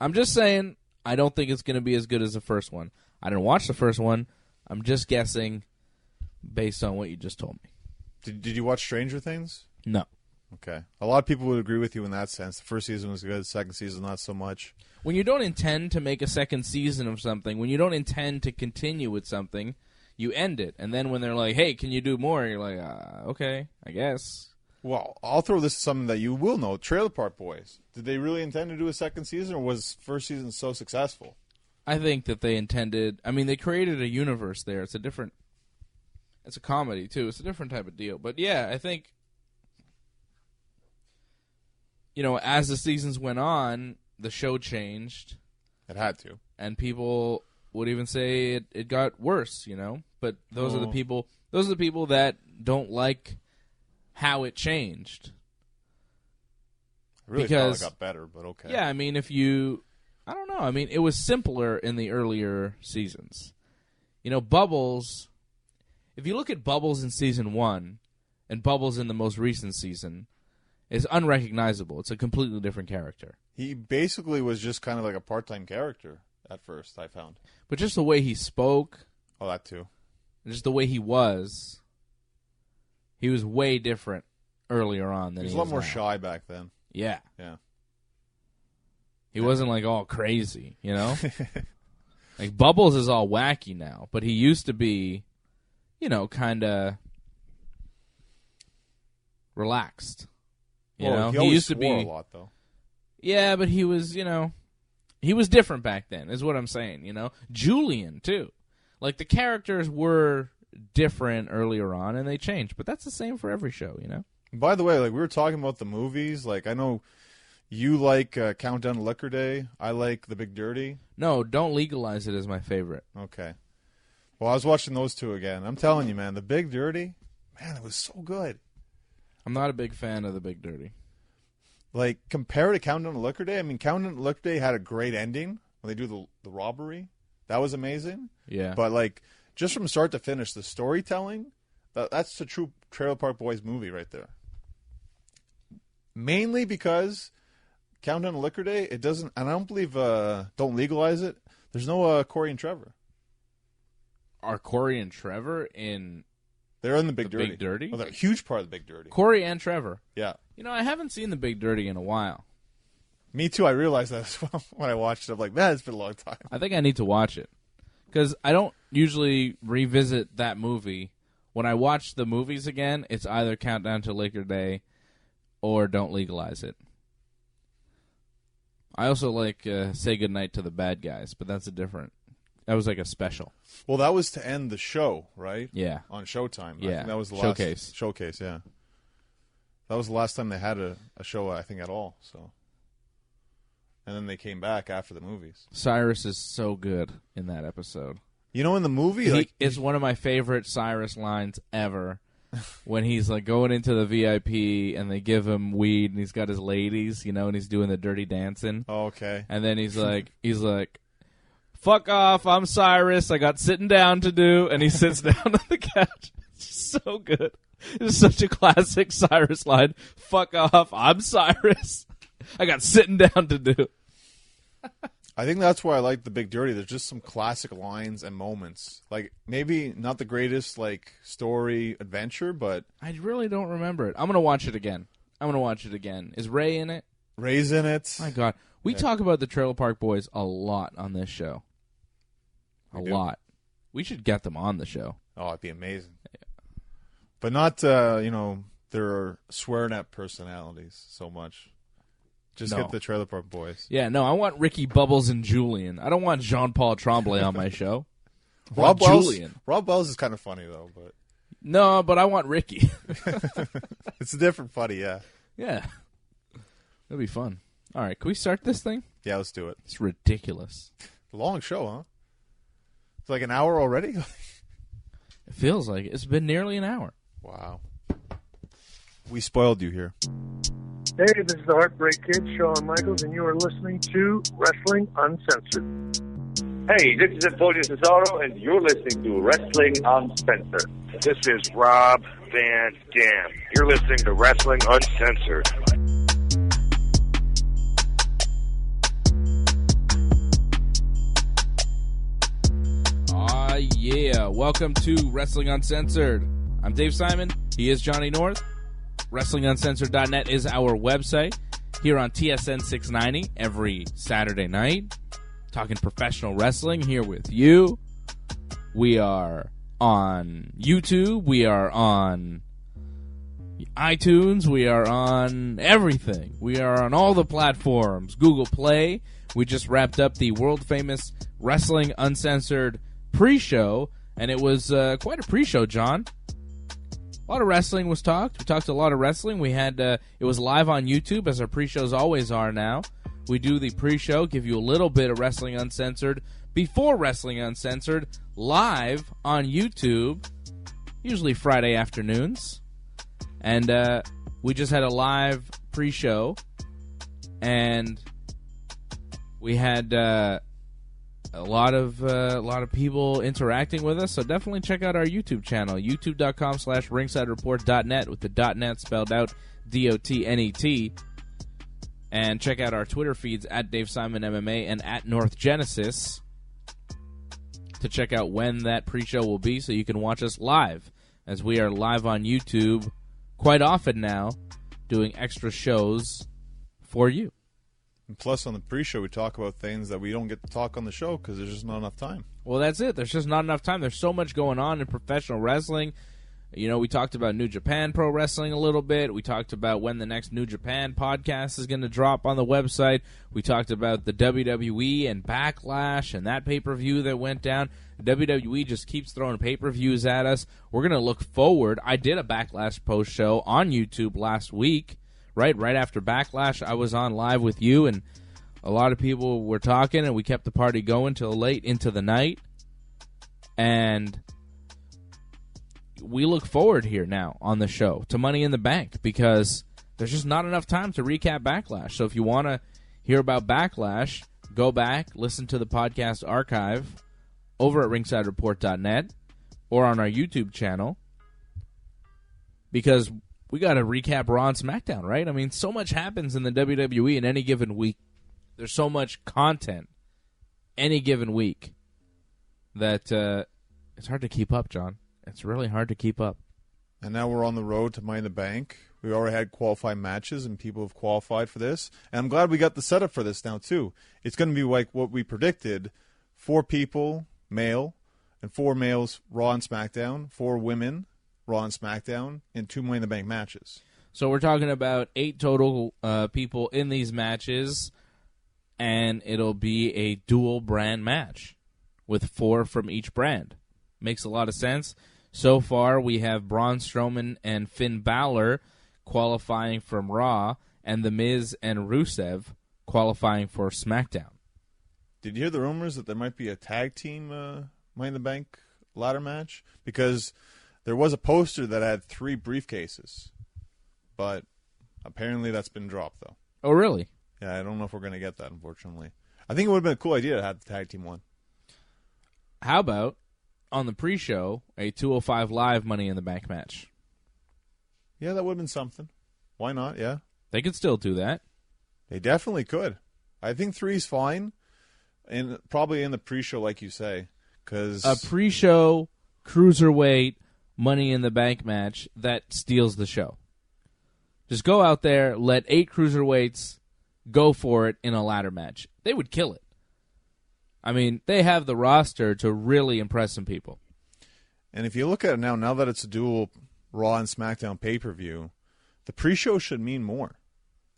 Speaker 1: I'm just saying I don't think it's going to be as good as the first one. I didn't watch the first one. I'm just guessing based on what you just told me.
Speaker 2: Did you watch Stranger Things?
Speaker 1: No.
Speaker 2: Okay. A lot of people would agree with you in that sense. The first season was good, the second season not so much.
Speaker 1: When you don't intend to make a second season of something, when you don't intend to continue with something, you end it. And then when they're like, hey, can you do more? You're like, okay, I guess.
Speaker 2: Well, I'll throw this to something that you will know. Trailer Park Boys. Did they really intend to do a second season, or was first season so successful?
Speaker 1: I think that they intended... I mean, they created a universe there. It's a comedy, too. It's a different type of deal. But, yeah, I think, as the seasons went on, the show changed.
Speaker 2: It had to.
Speaker 1: And people would even say it got worse, But those are the people that don't like how it changed.
Speaker 2: I really thought it got better, but okay.
Speaker 1: Yeah, I mean, I don't know. I mean, it was simpler in the earlier seasons. Bubbles, if you look at Bubbles in season 1 and Bubbles in the most recent season, it's unrecognizable. It's a completely different character.
Speaker 2: He basically was just kind of like a part-time character at first, I found.
Speaker 1: But just the way he spoke.
Speaker 2: Oh, that too.
Speaker 1: Just the way he was way different earlier on than he was
Speaker 2: a lot more
Speaker 1: now.
Speaker 2: shy back then.
Speaker 1: Yeah.
Speaker 2: Yeah.
Speaker 1: He wasn't like all crazy, Like Bubbles is all wacky now, but he used to be, kind of relaxed.
Speaker 2: He
Speaker 1: used to be
Speaker 2: a lot though.
Speaker 1: Yeah, but he was, he was different back then, is what I'm saying, Julian too. Like the characters were different earlier on and they changed, but that's the same for every show,
Speaker 2: By the way, like we were talking about the movies, like I know you like Countdown to Liquor Day. I like The Big Dirty.
Speaker 1: No, Don't Legalize It is my favorite.
Speaker 2: Okay. Well, I was watching those two again. I'm telling you, man, The Big Dirty, man, it was so good.
Speaker 1: I'm not a big fan of The Big Dirty.
Speaker 2: Like, compared to Countdown to Liquor Day, I mean, Countdown to Liquor Day had a great ending when they do the robbery. That was amazing.
Speaker 1: Yeah.
Speaker 2: But, like, just from start to finish, the storytelling, that's the true Trailer Park Boys movie right there. Mainly because Countdown to Liquor Day, it doesn't, and I don't believe Don't Legalize It, there's no Corey and Trevor.
Speaker 1: Are Corey and Trevor in...
Speaker 2: They're in The Big Dirty.
Speaker 1: Big Dirty?
Speaker 2: Oh, they're a huge part of The Big Dirty.
Speaker 1: Corey and Trevor.
Speaker 2: Yeah.
Speaker 1: You know, I haven't seen The Big Dirty in a while.
Speaker 2: Me too. I realized that as well when I watched it. I'm like, man, it's been a long time.
Speaker 1: I think I need to watch it. Because I don't usually revisit that movie. When I watch the movies again, it's either Countdown to Laker Day or Don't Legalize It. I also like Say Goodnight to the Bad Guys, but that's a different... That was like a special.
Speaker 2: Well, that was to end the show, right?
Speaker 1: Yeah.
Speaker 2: On Showtime.
Speaker 1: Yeah.
Speaker 2: I think that was the
Speaker 1: Showcase.
Speaker 2: last showcase, yeah. That was the last time they had a show, I think, at all. So, and then they came back after the movies.
Speaker 1: Cyrus is so good in that episode.
Speaker 2: You know, in the movie,
Speaker 1: it's one of my favorite Cyrus lines ever. When he's like going into the VIP and they give him weed and he's got his ladies, you know, and he's doing the dirty dancing.
Speaker 2: Oh, okay.
Speaker 1: And then he's like, "Fuck off! I'm Cyrus. I got sitting down to do." And he sits down on the couch. It's so good. It's such a classic Cyrus line. "Fuck off! I'm Cyrus. I got sitting down to do."
Speaker 2: I think that's why I like The Big Dirty. There's just some classic lines and moments. Like, maybe not the greatest, like, story adventure, but...
Speaker 1: I really don't remember it. I'm going to watch it again. Is Ray in it?
Speaker 2: Ray's in it.
Speaker 1: My God. We talk about the Trailer Park Boys a lot on this show. A lot. We should get them on the show.
Speaker 2: Oh, it'd be amazing. Yeah. But not, their swear-net personalities so much. Just get the Trailer Park Boys.
Speaker 1: Yeah, no, I want Ricky, Bubbles, and Julian. I don't want Jean-Paul Tremblay on my show.
Speaker 2: Rob Wells is kind of funny, though. But
Speaker 1: no, but I want Ricky.
Speaker 2: It's a different funny, yeah.
Speaker 1: Yeah. It'll be fun. All right, can we start this thing?
Speaker 2: Yeah, let's do it.
Speaker 1: It's ridiculous.
Speaker 2: Long show, huh? It's like an hour already?
Speaker 1: It feels like it. It's been nearly an hour.
Speaker 2: Wow. We spoiled you here.
Speaker 3: Hey, this is the Heartbreak Kid, Shawn Michaels, and you are listening to Wrestling Uncensored.
Speaker 4: Hey, this is Antonio Cesaro, and you're listening to Wrestling Uncensored.
Speaker 5: This is Rob Van Dam. You're listening to Wrestling Uncensored.
Speaker 1: Yeah. Welcome to Wrestling Uncensored. I'm Dave Simon. He is Johnny North. WrestlingUncensored.net is our website. Here on TSN 690 every Saturday night. Talking professional wrestling here with you. We are on YouTube. We are on iTunes. We are on everything. We are on all the platforms. Google Play. We just wrapped up the world-famous Wrestling Uncensored pre-show, and it was quite a pre-show, John. A lot of wrestling was talked. We talked a lot of wrestling. We had it was live on YouTube, as our pre-shows always are now. We do the pre-show, give you a little bit of Wrestling Uncensored before Wrestling Uncensored, live on YouTube, usually Friday afternoons. And we just had a live pre-show, and we had a lot of people interacting with us, so definitely check out our YouTube channel, youtube.com/ringsidereport.net with the .net spelled out DOTNET, and check out our Twitter feeds at Dave Simon MMA and at North Genesis to check out when that pre-show will be, so you can watch us live, as we are live on YouTube quite often now, doing extra shows for you.
Speaker 2: And plus, on the pre-show, we talk about things that we don't get to talk on the show because there's just not enough time.
Speaker 1: Well, that's it. There's just not enough time. There's so much going on in professional wrestling. You know, we talked about New Japan Pro Wrestling a little bit. We talked about when the next New Japan podcast is going to drop on the website. We talked about the WWE and Backlash and that pay-per-view that went down. WWE just keeps throwing pay-per-views at us. We're going to look forward. I did a Backlash post-show on YouTube last week. Right after Backlash, I was on live with you, and a lot of people were talking, and we kept the party going till late into the night. And we look forward here now on the show to Money in the Bank, because there's just not enough time to recap Backlash. So if you want to hear about Backlash, go back, listen to the podcast archive over at ringsidereport.net or on our YouTube channel, because we got to recap Raw and Smackdown, right? I mean, so much happens in the WWE in any given week. There's so much content any given week that it's hard to keep up, John. It's really hard to keep up.
Speaker 2: And now we're on the road to Money in the Bank. We already had qualifying matches, and people have qualified for this. And I'm glad we got the setup for this now, too. It's going to be like what we predicted. 4 people, male, and 4 males, Raw and SmackDown. 4 women, Raw and SmackDown, and 2 Money in the Bank matches.
Speaker 1: So we're talking about 8 total people in these matches, and it'll be a dual brand match with 4 from each brand. Makes a lot of sense. So far, we have Braun Strowman and Finn Balor qualifying from Raw, and The Miz and Rusev qualifying for SmackDown.
Speaker 2: Did you hear the rumors that there might be a tag team Money in the Bank ladder match? Because there was a poster that had 3 briefcases, but apparently that's been dropped, though.
Speaker 1: Oh, really?
Speaker 2: Yeah, I don't know if we're going to get that, unfortunately. I think it would have been a cool idea to have the tag team one.
Speaker 1: How about, on the pre-show, a 205 Live Money in the Bank match?
Speaker 2: Yeah, that would have been something. Why not? Yeah.
Speaker 1: They could still do that.
Speaker 2: They definitely could. I think 3's fine, and probably in the pre-show, like you say, because
Speaker 1: a pre-show cruiserweight Money in the Bank match that steals the show. Just go out there, let 8 cruiserweights go for it in a ladder match. They would kill it. I mean, they have the roster to really impress some people.
Speaker 2: And if you look at it now that it's a dual Raw and SmackDown pay-per-view, the pre-show should mean more.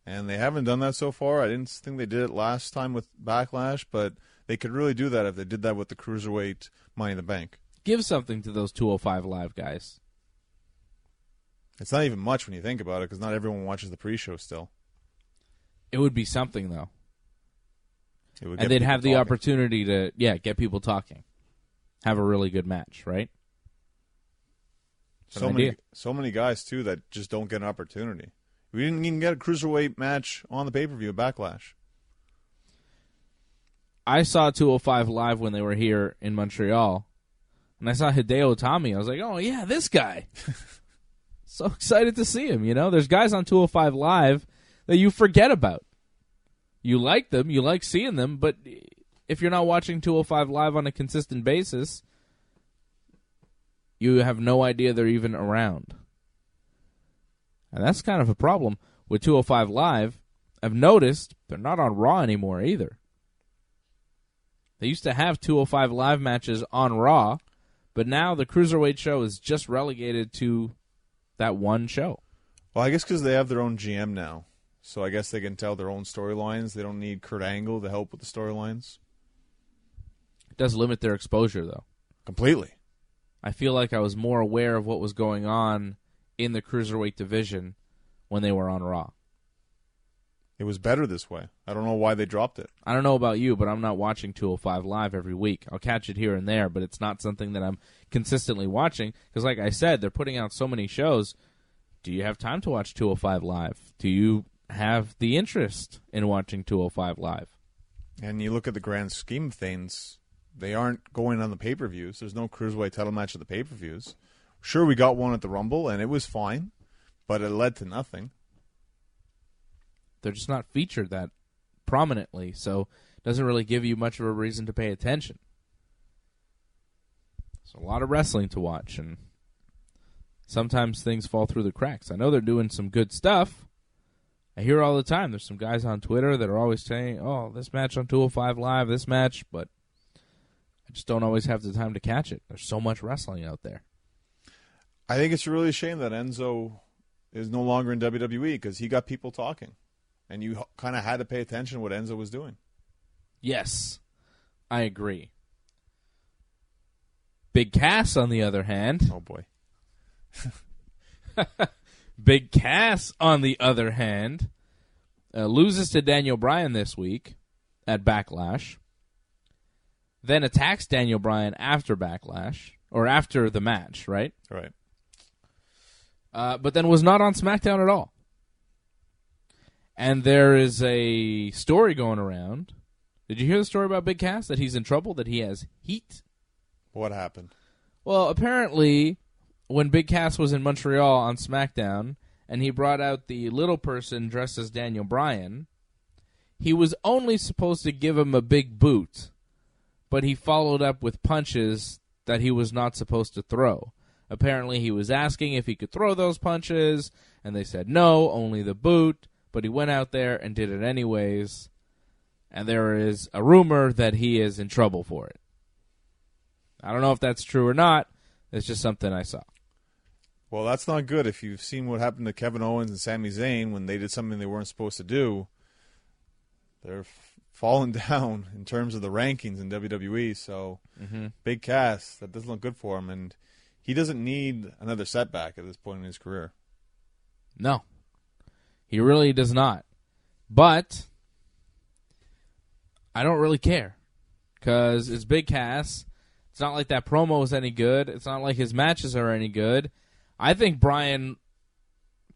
Speaker 2: And they haven't done that so far. I didn't think they did it last time with Backlash, but they could really do that if they did that with the Cruiserweight Money in the Bank.
Speaker 1: Give something to those 205 Live guys.
Speaker 2: It's not even much when you think about it, because not everyone watches the pre-show still.
Speaker 1: It would be something, though.
Speaker 2: And
Speaker 1: they'd have the opportunity to, get people talking. Have a really good match, right?
Speaker 2: So many guys, too, that just don't get an opportunity. We didn't even get a Cruiserweight match on the pay-per-view at Backlash.
Speaker 1: I saw 205 Live when they were here in Montreal, and I saw Hideo Itami. I was like, oh, yeah, this guy. So excited to see him, you know? There's guys on 205 Live that you forget about. You like them, you like seeing them, but if you're not watching 205 Live on a consistent basis, you have no idea they're even around. And that's kind of a problem with 205 Live. I've noticed they're not on Raw anymore either. They used to have 205 Live matches on Raw, but now the Cruiserweight show is just relegated to that one show.
Speaker 2: Well, I guess because they have their own GM now. So I guess they can tell their own storylines. They don't need Kurt Angle to help with the storylines.
Speaker 1: It does limit their exposure, though.
Speaker 2: Completely.
Speaker 1: I feel like I was more aware of what was going on in the Cruiserweight division when they were on Raw.
Speaker 2: It was better this way. I don't know why they dropped it.
Speaker 1: I don't know about you, but I'm not watching 205 Live every week. I'll catch it here and there, but it's not something that I'm consistently watching. Because like I said, they're putting out so many shows. Do you have time to watch 205 Live? Do you have the interest in watching 205 Live?
Speaker 2: And you look at the grand scheme of things, they aren't going on the pay-per-views. There's no Cruiserweight title match at the pay-per-views. Sure, we got one at the Rumble, and it was fine, but it led to nothing.
Speaker 1: They're just not featured that prominently, so it doesn't really give you much of a reason to pay attention. There's a lot of wrestling to watch, and sometimes things fall through the cracks. I know they're doing some good stuff. I hear all the time. There's some guys on Twitter that are always saying, oh, this match on 205 Live, this match, but I just don't always have the time to catch it. There's so much wrestling out there.
Speaker 2: I think it's really a shame that Enzo is no longer in WWE because he got people talking. And you kind of had to pay attention to what Enzo was doing.
Speaker 1: Yes, I agree. Big Cass, on the other hand.
Speaker 2: Oh, boy.
Speaker 1: Big Cass, on the other hand, loses to Daniel Bryan this week at Backlash. Then attacks Daniel Bryan after Backlash, or after the match, right?
Speaker 2: Right.
Speaker 1: But then was not on SmackDown at all. And there is a story going around. Did you hear the story about Big Cass? That he's in trouble, that he has heat?
Speaker 2: What happened?
Speaker 1: Well, apparently, when Big Cass was in Montreal on SmackDown, and he brought out the little person dressed as Daniel Bryan, he was only supposed to give him a big boot, but he followed up with punches that he was not supposed to throw. Apparently he was asking if he could throw those punches, and they said no, only the boot, but he went out there and did it anyways, and there is a rumor that he is in trouble for it. I don't know if that's true or not. It's just something I saw.
Speaker 2: Well, that's not good. If you've seen what happened to Kevin Owens and Sami Zayn when they did something they weren't supposed to do, they're falling down in terms of the rankings in WWE. So, Big Cass, that doesn't look good for him. And he doesn't need another setback at this point in his career.
Speaker 1: No, he really does not. But I don't really care because it's Big Cass. It's not like that promo is any good. It's not like his matches are any good. I think Bryan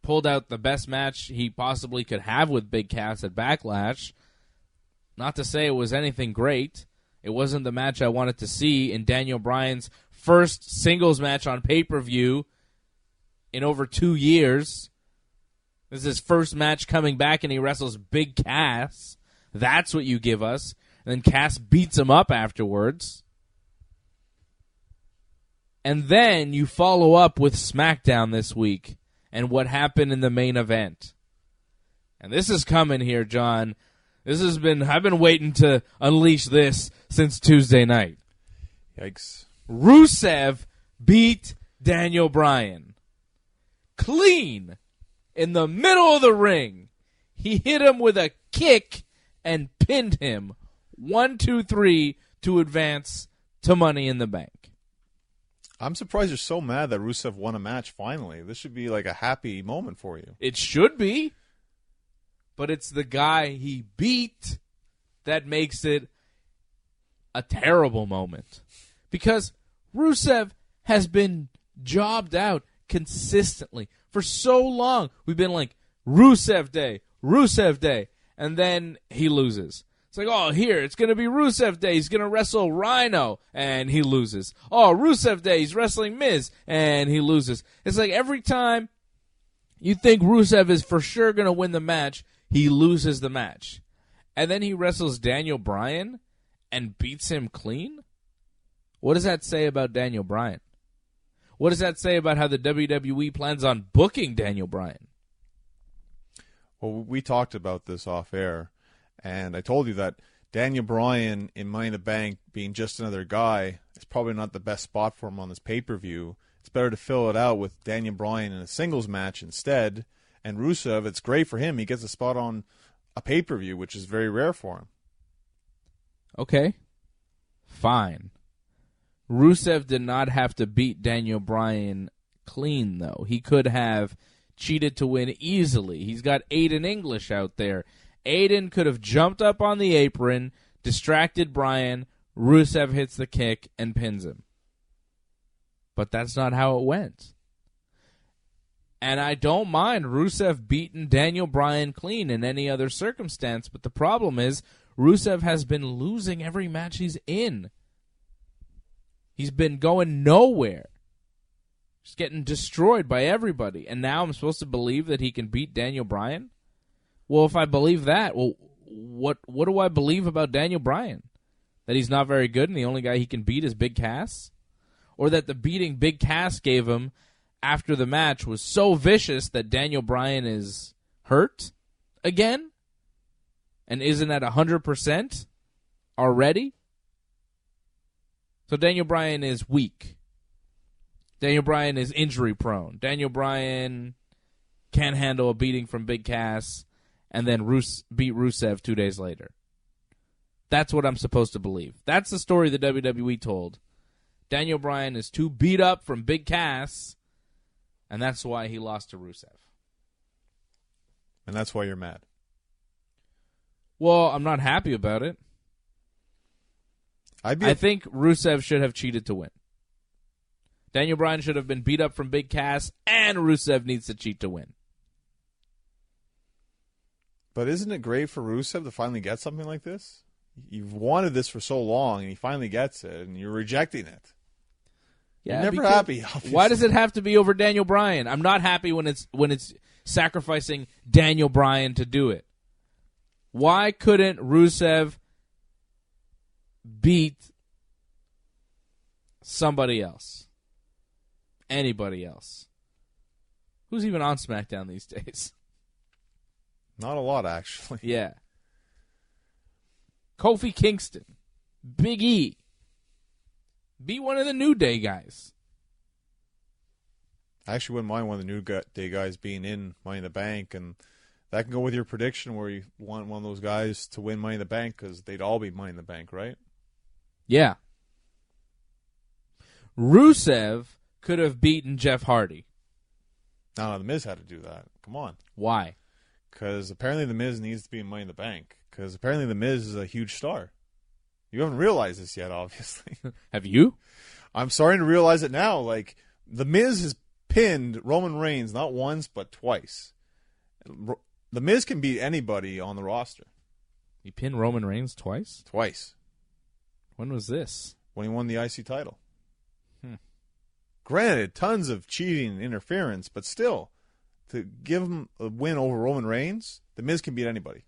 Speaker 1: pulled out the best match he possibly could have with Big Cass at Backlash. Not to say it was anything great. It wasn't the match I wanted to see in Daniel Bryan's first singles match on pay-per-view in over 2 years. This is his first match coming back, and he wrestles Big Cass. That's what you give us. And then Cass beats him up afterwards. And then you follow up with Smackdown this week and what happened in the main event. And this is coming here, John. I've been waiting to unleash this since Tuesday night.
Speaker 2: Yikes.
Speaker 1: Rusev beat Daniel Bryan. Clean. In the middle of the ring. He hit him with a kick and pinned him. 1, 2, 3 to advance to Money in the Bank.
Speaker 2: I'm surprised you're so mad that Rusev won a match finally. This should be like a happy moment for you.
Speaker 1: It should be. But it's the guy he beat that makes it a terrible moment. Because Rusev has been jobbed out consistently for so long. We've been like, Rusev Day. And then he loses. It's like, oh, here, it's going to be Rusev Day. He's going to wrestle Rhino, and he loses. Oh, Rusev Day, he's wrestling Miz, and he loses. It's like every time you think Rusev is for sure going to win the match, he loses the match. And then he wrestles Daniel Bryan and beats him clean? What does that say about Daniel Bryan? What does that say about how the WWE plans on booking Daniel Bryan?
Speaker 2: Well, we talked about this off air. And I told you that Daniel Bryan in Money in the Bank being just another guy is probably not the best spot for him on this pay-per-view. It's better to fill it out with Daniel Bryan in a singles match instead. And Rusev, it's great for him. He gets a spot on a pay-per-view, which is very rare for him.
Speaker 1: Okay. Fine. Rusev did not have to beat Daniel Bryan clean, though. He could have cheated to win easily. He's got Aiden English out there. Aiden could have jumped up on the apron, distracted Bryan, Rusev hits the kick, and pins him. But that's not how it went. And I don't mind Rusev beating Daniel Bryan clean in any other circumstance, but the problem is Rusev has been losing every match he's in. He's been going nowhere. Just getting destroyed by everybody. And now I'm supposed to believe that he can beat Daniel Bryan? Well, if I believe that, well, what do I believe about Daniel Bryan? That he's not very good and the only guy he can beat is Big Cass? Or that the beating Big Cass gave him after the match was so vicious that Daniel Bryan is hurt again? And isn't at 100% already? So Daniel Bryan is weak. Daniel Bryan is injury prone. Daniel Bryan can't handle a beating from Big Cass and then beat Rusev 2 days later. That's what I'm supposed to believe. That's the story the WWE told. Daniel Bryan is too beat up from Big Cass, and that's why he lost to Rusev.
Speaker 2: And that's why you're mad.
Speaker 1: Well, I'm not happy about it. I think Rusev should have cheated to win. Daniel Bryan should have been beat up from Big Cass, and Rusev needs to cheat to win.
Speaker 2: But isn't it great for Rusev to finally get something like this? You've wanted this for so long, and he finally gets it, and you're rejecting it.
Speaker 1: Yeah,
Speaker 2: you're never happy. Obviously.
Speaker 1: Why does it have to be over Daniel Bryan? I'm not happy when it's sacrificing Daniel Bryan to do it. Why couldn't Rusev beat somebody else? Anybody else? Who's even on SmackDown these days?
Speaker 2: Not a lot, actually.
Speaker 1: Yeah. Kofi Kingston. Big E. Be one of the New Day guys.
Speaker 2: I actually wouldn't mind one of the New Day guys being in Money in the Bank, and that can go with your prediction where you want one of those guys to win Money in the Bank because they'd all be Money in the Bank, right?
Speaker 1: Yeah. Rusev could have beaten Jeff Hardy.
Speaker 2: No, The Miz had to do that. Come on.
Speaker 1: Why?
Speaker 2: Because apparently The Miz needs to be in Money in the Bank. Because apparently The Miz is a huge star. You haven't realized this yet, obviously.
Speaker 1: Have you?
Speaker 2: I'm starting to realize it now. Like, The Miz has pinned Roman Reigns not once, but twice. The Miz can beat anybody on the roster.
Speaker 1: He pinned Roman Reigns twice?
Speaker 2: Twice.
Speaker 1: When was this?
Speaker 2: When he won the IC title. Granted, tons of cheating and interference, but still, to give him a win over Roman Reigns, The Miz can beat anybody.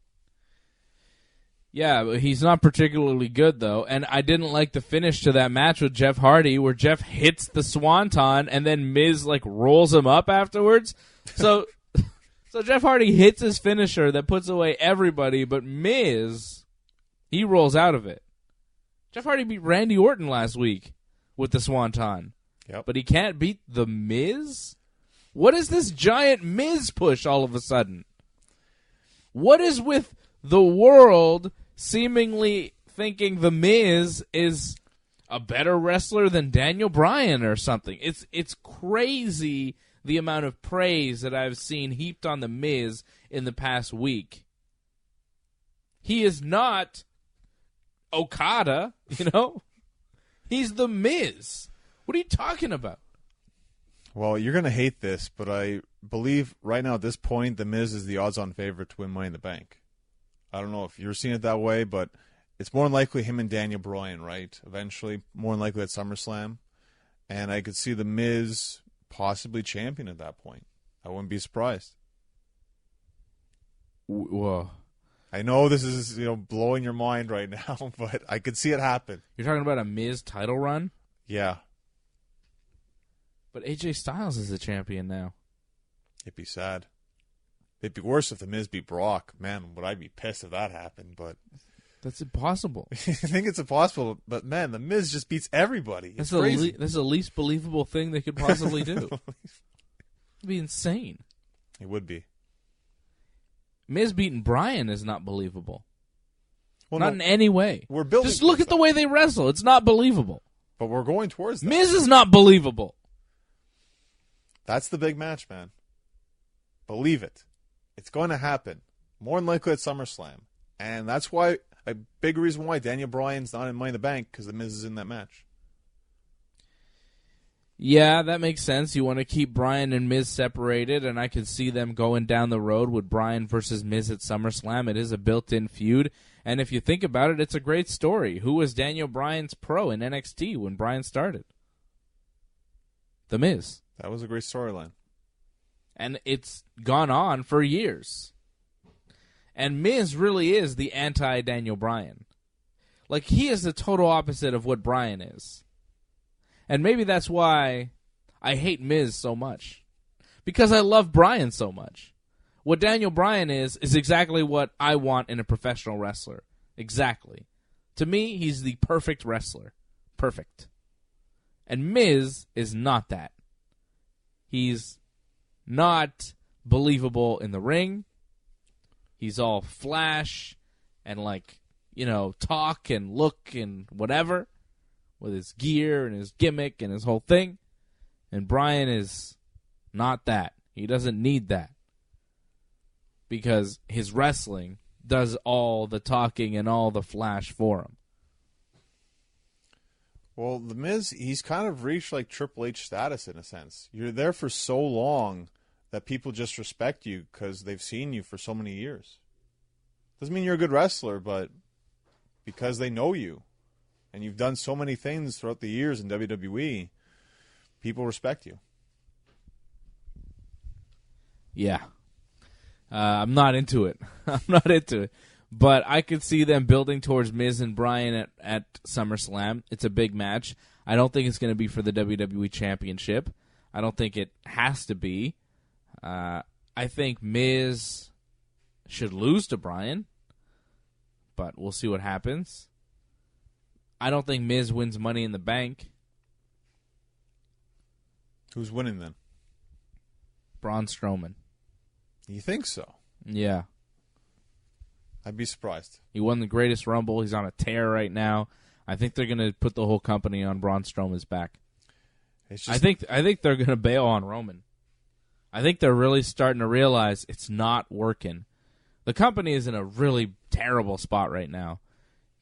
Speaker 1: Yeah, but he's not particularly good, though. And I didn't like the finish to that match with Jeff Hardy where Jeff hits the Swanton and then Miz, rolls him up afterwards. So so Jeff Hardy hits his finisher that puts away everybody, but Miz, he rolls out of it. Jeff Hardy beat Randy Orton last week with the Swanton.
Speaker 2: Yep.
Speaker 1: But he can't beat The Miz? What is this giant Miz push all of a sudden? What is with the world seemingly thinking The Miz is a better wrestler than Daniel Bryan or something? It's crazy the amount of praise that I've seen heaped on The Miz in the past week. He is not Okada, He's The Miz. What are you talking about?
Speaker 2: Well, you're going to hate this, but I believe right now at this point, The Miz is the odds-on favorite to win Money in the Bank. I don't know if you're seeing it that way, but it's more than likely him and Daniel Bryan, right? Eventually, more than likely at SummerSlam. And I could see The Miz possibly champion at that point. I wouldn't be surprised.
Speaker 1: Whoa.
Speaker 2: I know this is, blowing your mind right now, but I could see it happen.
Speaker 1: You're talking about a Miz title run?
Speaker 2: Yeah.
Speaker 1: But AJ Styles is the champion now.
Speaker 2: It'd be sad. It'd be worse if The Miz beat Brock. Man, would I be pissed if that happened, but...
Speaker 1: That's impossible.
Speaker 2: I think it's impossible, but man, The Miz just beats everybody. It's crazy.
Speaker 1: That's the least believable thing they could possibly do. It'd be insane.
Speaker 2: It would be.
Speaker 1: Miz beating Bryan is not believable.
Speaker 2: Well,
Speaker 1: not in any way.
Speaker 2: We're building.
Speaker 1: Just look at the way they wrestle. It's not believable.
Speaker 2: But we're going towards that.
Speaker 1: Miz is not believable.
Speaker 2: That's the big match, man. Believe it. It's going to happen. More than likely at SummerSlam. And that's why, a big reason why Daniel Bryan's not in Money in the Bank, because The Miz is in that match.
Speaker 1: Yeah, that makes sense. You want to keep Bryan and Miz separated, and I could see them going down the road with Bryan versus Miz at SummerSlam. It is a built-in feud, and if you think about it, it's a great story. Who was Daniel Bryan's pro in NXT when Bryan started? The Miz.
Speaker 2: That was a great storyline.
Speaker 1: And it's gone on for years. And Miz really is the anti-Daniel Bryan. He is the total opposite of what Bryan is. And maybe that's why I hate Miz so much. Because I love Bryan so much. What Daniel Bryan is exactly what I want in a professional wrestler. Exactly. To me, he's the perfect wrestler. Perfect. And Miz is not that. He's not believable in the ring. He's all flash and talk and look and whatever with his gear and his gimmick and his whole thing. And Bryan is not that. He doesn't need that. Because his wrestling does all the talking and all the flash for him.
Speaker 2: Well, The Miz, he's kind of reached Triple H status in a sense. You're there for so long that people just respect you because they've seen you for so many years. Doesn't mean you're a good wrestler, but because they know you and you've done so many things throughout the years in WWE, people respect you.
Speaker 1: Yeah. I'm not into it. But I could see them building towards Miz and Bryan at SummerSlam. It's a big match. I don't think it's going to be for the WWE Championship. I don't think it has to be. I think Miz should lose to Bryan, but we'll see what happens. I don't think Miz wins Money in the Bank.
Speaker 2: Who's winning then?
Speaker 1: Braun Strowman.
Speaker 2: You think so?
Speaker 1: Yeah.
Speaker 2: I'd be surprised.
Speaker 1: He won the Greatest Rumble. He's on a tear right now. I think they're going to put the whole company on Braun Strowman's back.
Speaker 2: It's just...
Speaker 1: I think they're going to bail on Roman. I think they're really starting to realize it's not working. The company is in a really terrible spot right now.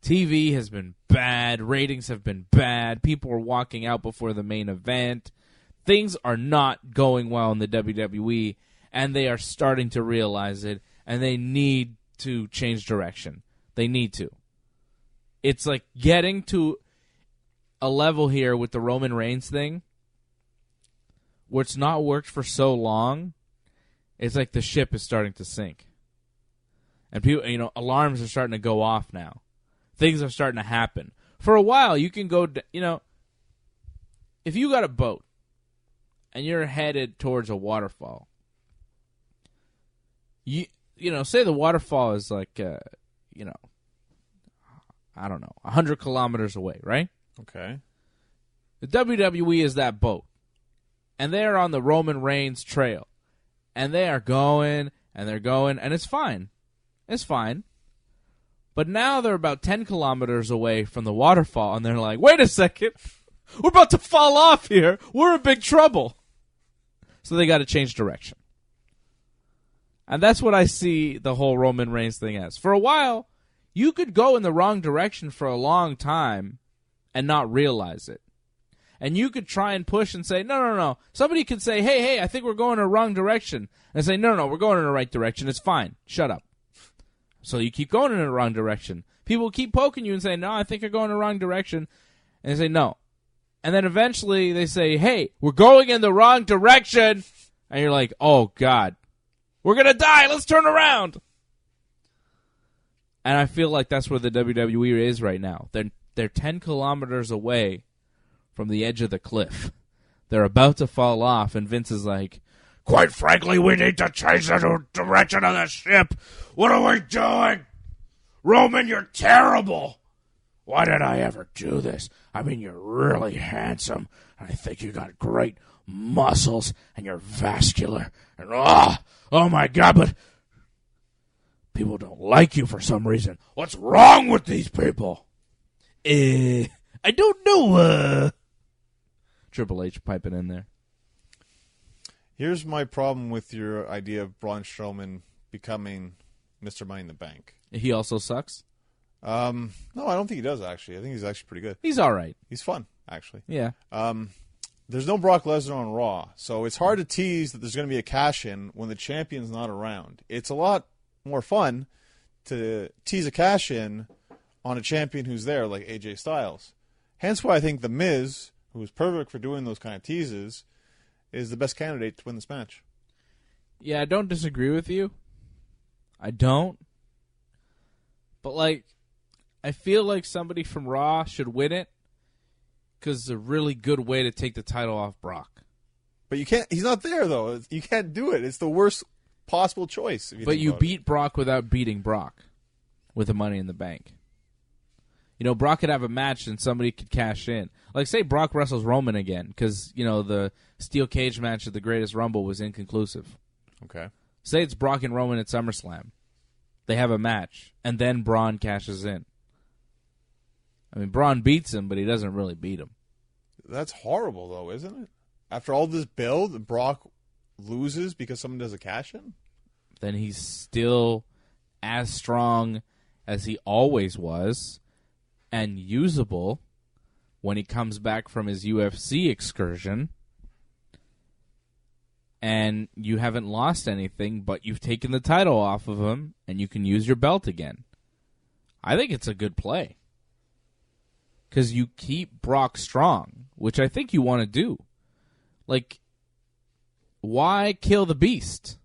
Speaker 1: TV has been bad. Ratings have been bad. People are walking out before the main event. Things are not going well in the WWE, and they are starting to realize it, and they need to change direction. They need to. It's like getting to a level here with the Roman Reigns thing where it's not worked for so long. It's like the ship is starting to sink. And people, alarms are starting to go off now. Things are starting to happen. For a while, you can go, if you got a boat and you're headed towards a waterfall, say the waterfall is like, 100 kilometers away, right?
Speaker 2: Okay.
Speaker 1: The WWE is that boat. And they're on the Roman Reigns trail. And they are going, and they're going, and it's fine. It's fine. But now they're about 10 kilometers away from the waterfall, and they're like, wait a second. We're about to fall off here. We're in big trouble. So they got to change direction. And that's what I see the whole Roman Reigns thing as. For a while, you could go in the wrong direction for a long time and not realize it. And you could try and push and say, no. Somebody could say, hey, I think we're going in the wrong direction. And say, no, we're going in the right direction. It's fine. Shut up. So you keep going in the wrong direction. People keep poking you and say, no, I think you're going in the wrong direction. And they say, no. And then eventually they say, hey, we're going in the wrong direction. And you're like, oh, God. We're going to die. Let's turn around. And I feel like that's where the WWE is right now. They're 10 kilometers away from the edge of the cliff. They're about to fall off, and Vince is like, quite frankly, we need to change the direction of the ship. What are we doing? Roman, you're terrible. Why did I ever do this? I mean, you're really handsome. I think you got great muscles, and you're vascular. And oh my God, but people don't like you for some reason. What's wrong with these people? I don't know. Triple H piping in there.
Speaker 2: Here's my problem with your idea of Braun Strowman becoming Mr. Money in the Bank.
Speaker 1: He also sucks?
Speaker 2: No, I don't think he does, actually. I think he's actually pretty good.
Speaker 1: He's all right.
Speaker 2: He's fun, actually.
Speaker 1: Yeah.
Speaker 2: There's no Brock Lesnar on Raw, so it's hard to tease that there's going to be a cash-in when the champion's not around. It's a lot more fun to tease a cash-in on a champion who's there, like AJ Styles. Hence why I think The Miz, who is perfect for doing those kind of teases, is the best candidate to win this match.
Speaker 1: Yeah, I don't disagree with you. I don't. But, I feel like somebody from Raw should win it because it's a really good way to take the title off Brock.
Speaker 2: But you can't. He's not there, though. You can't do it. It's the worst possible choice.
Speaker 1: But you beat Brock without beating Brock with the Money in the Bank. Brock could have a match and somebody could cash in. Like, say Brock wrestles Roman again because, the steel cage match at the Greatest Rumble was inconclusive.
Speaker 2: Okay.
Speaker 1: Say it's Brock and Roman at SummerSlam. They have a match, and then Braun cashes in. I mean, Braun beats him, but he doesn't really beat him.
Speaker 2: That's horrible, though, isn't it? After all this build, Brock loses because someone does a cash-in?
Speaker 1: Then he's still as strong as he always was and usable when he comes back from his UFC excursion. And you haven't lost anything, but you've taken the title off of him, and you can use your belt again. I think it's a good play. Because you keep Brock strong, which I think you want to do. Why kill the beast?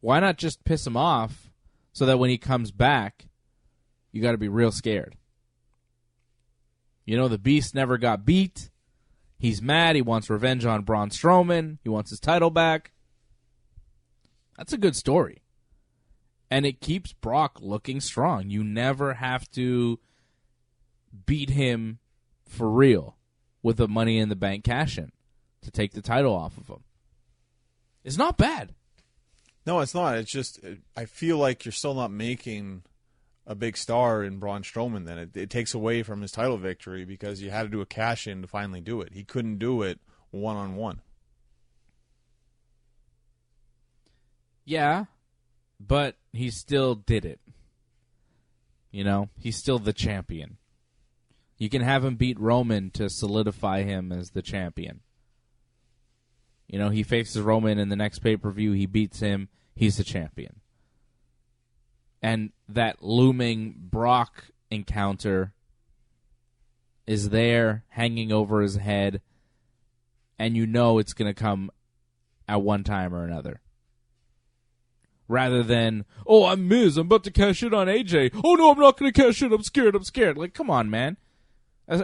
Speaker 1: Why not just piss him off so that when he comes back, you got to be real scared? The beast never got beat. He's mad. He wants revenge on Braun Strowman. He wants his title back. That's a good story. And it keeps Brock looking strong. You never have to beat him for real with a Money in the Bank cash-in to take the title off of him. It's not bad.
Speaker 2: No, it's not. It's just I feel like you're still not making a big star in Braun Strowman then. It takes away from his title victory because you had to do a cash-in to finally do it. He couldn't do it one-on-one.
Speaker 1: Yeah, but he still did it. You know, he's still the champion. You can have him beat Roman to solidify him as the champion. You know, he faces Roman in the next pay-per-view. He beats him. He's the champion. And that looming Brock encounter is there, hanging over his head, and you know it's going to come at one time or another. Rather than, oh, I'm Miz, I'm about to cash in on AJ. Oh, no, I'm not going to cash in. I'm scared. Like, come on, man.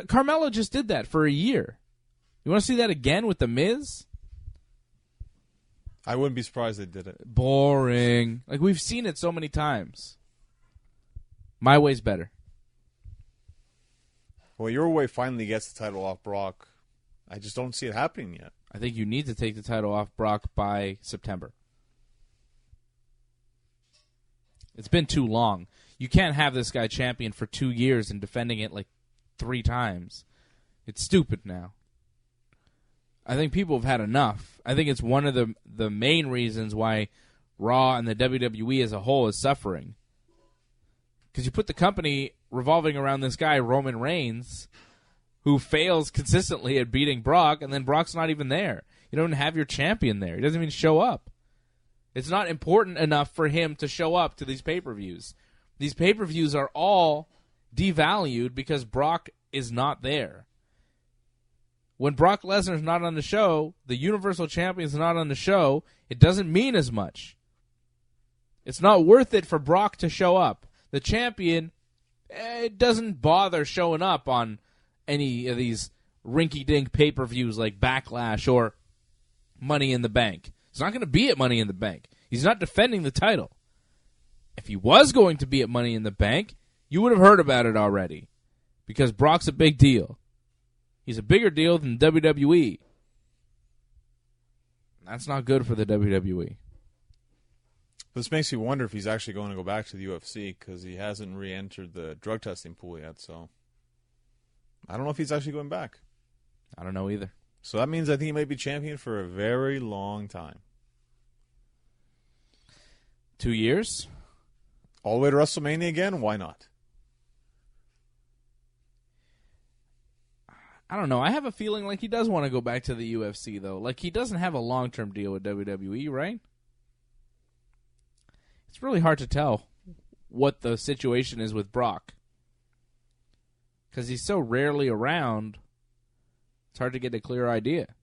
Speaker 1: Carmelo just did that for a year. You want to see that again with the Miz?
Speaker 2: I wouldn't be surprised they did it.
Speaker 1: Boring. Like, we've seen it so many times. My way's better.
Speaker 2: Well, your way finally gets the title off Brock. I just don't see it happening yet.
Speaker 1: I think you need to take the title off Brock by September. It's been too long. You can't have this guy champion for 2 years and defending it like 3 times. It's stupid now. I think people have had enough. I think it's one of the main reasons why Raw and the WWE as a whole is suffering. Because you put the company revolving around this guy, Roman Reigns, who fails consistently at beating Brock, and then Brock's not even there. You don't have your champion there. He doesn't even show up. It's not important enough for him to show up to these pay-per-views. These pay-per-views are all devalued because Brock is not there. When Brock Lesnar's not on the show, the Universal Champion's not on the show, it doesn't mean as much. It's not worth it for Brock to show up. The champion, it doesn't bother showing up on any of these rinky-dink pay-per-views like Backlash or Money in the Bank. He's not going to be at Money in the Bank. He's not defending the title. If he was going to be at Money in the Bank, you would have heard about it already. Because Brock's a big deal. He's a bigger deal than WWE. That's not good for the WWE.
Speaker 2: This makes me wonder if he's actually going to go back to the UFC because he hasn't re-entered the drug testing pool yet. So I don't know if he's actually going back.
Speaker 1: I don't know either.
Speaker 2: So that means I think he might be champion for a very long time.
Speaker 1: 2 years?
Speaker 2: All the way to WrestleMania again? Why not?
Speaker 1: I don't know. I have a feeling like he does want to go back to the UFC, though. Like, he doesn't have a long-term deal with WWE, right? It's really hard to tell what the situation is with Brock. Because he's so rarely around, it's hard to get a clear idea.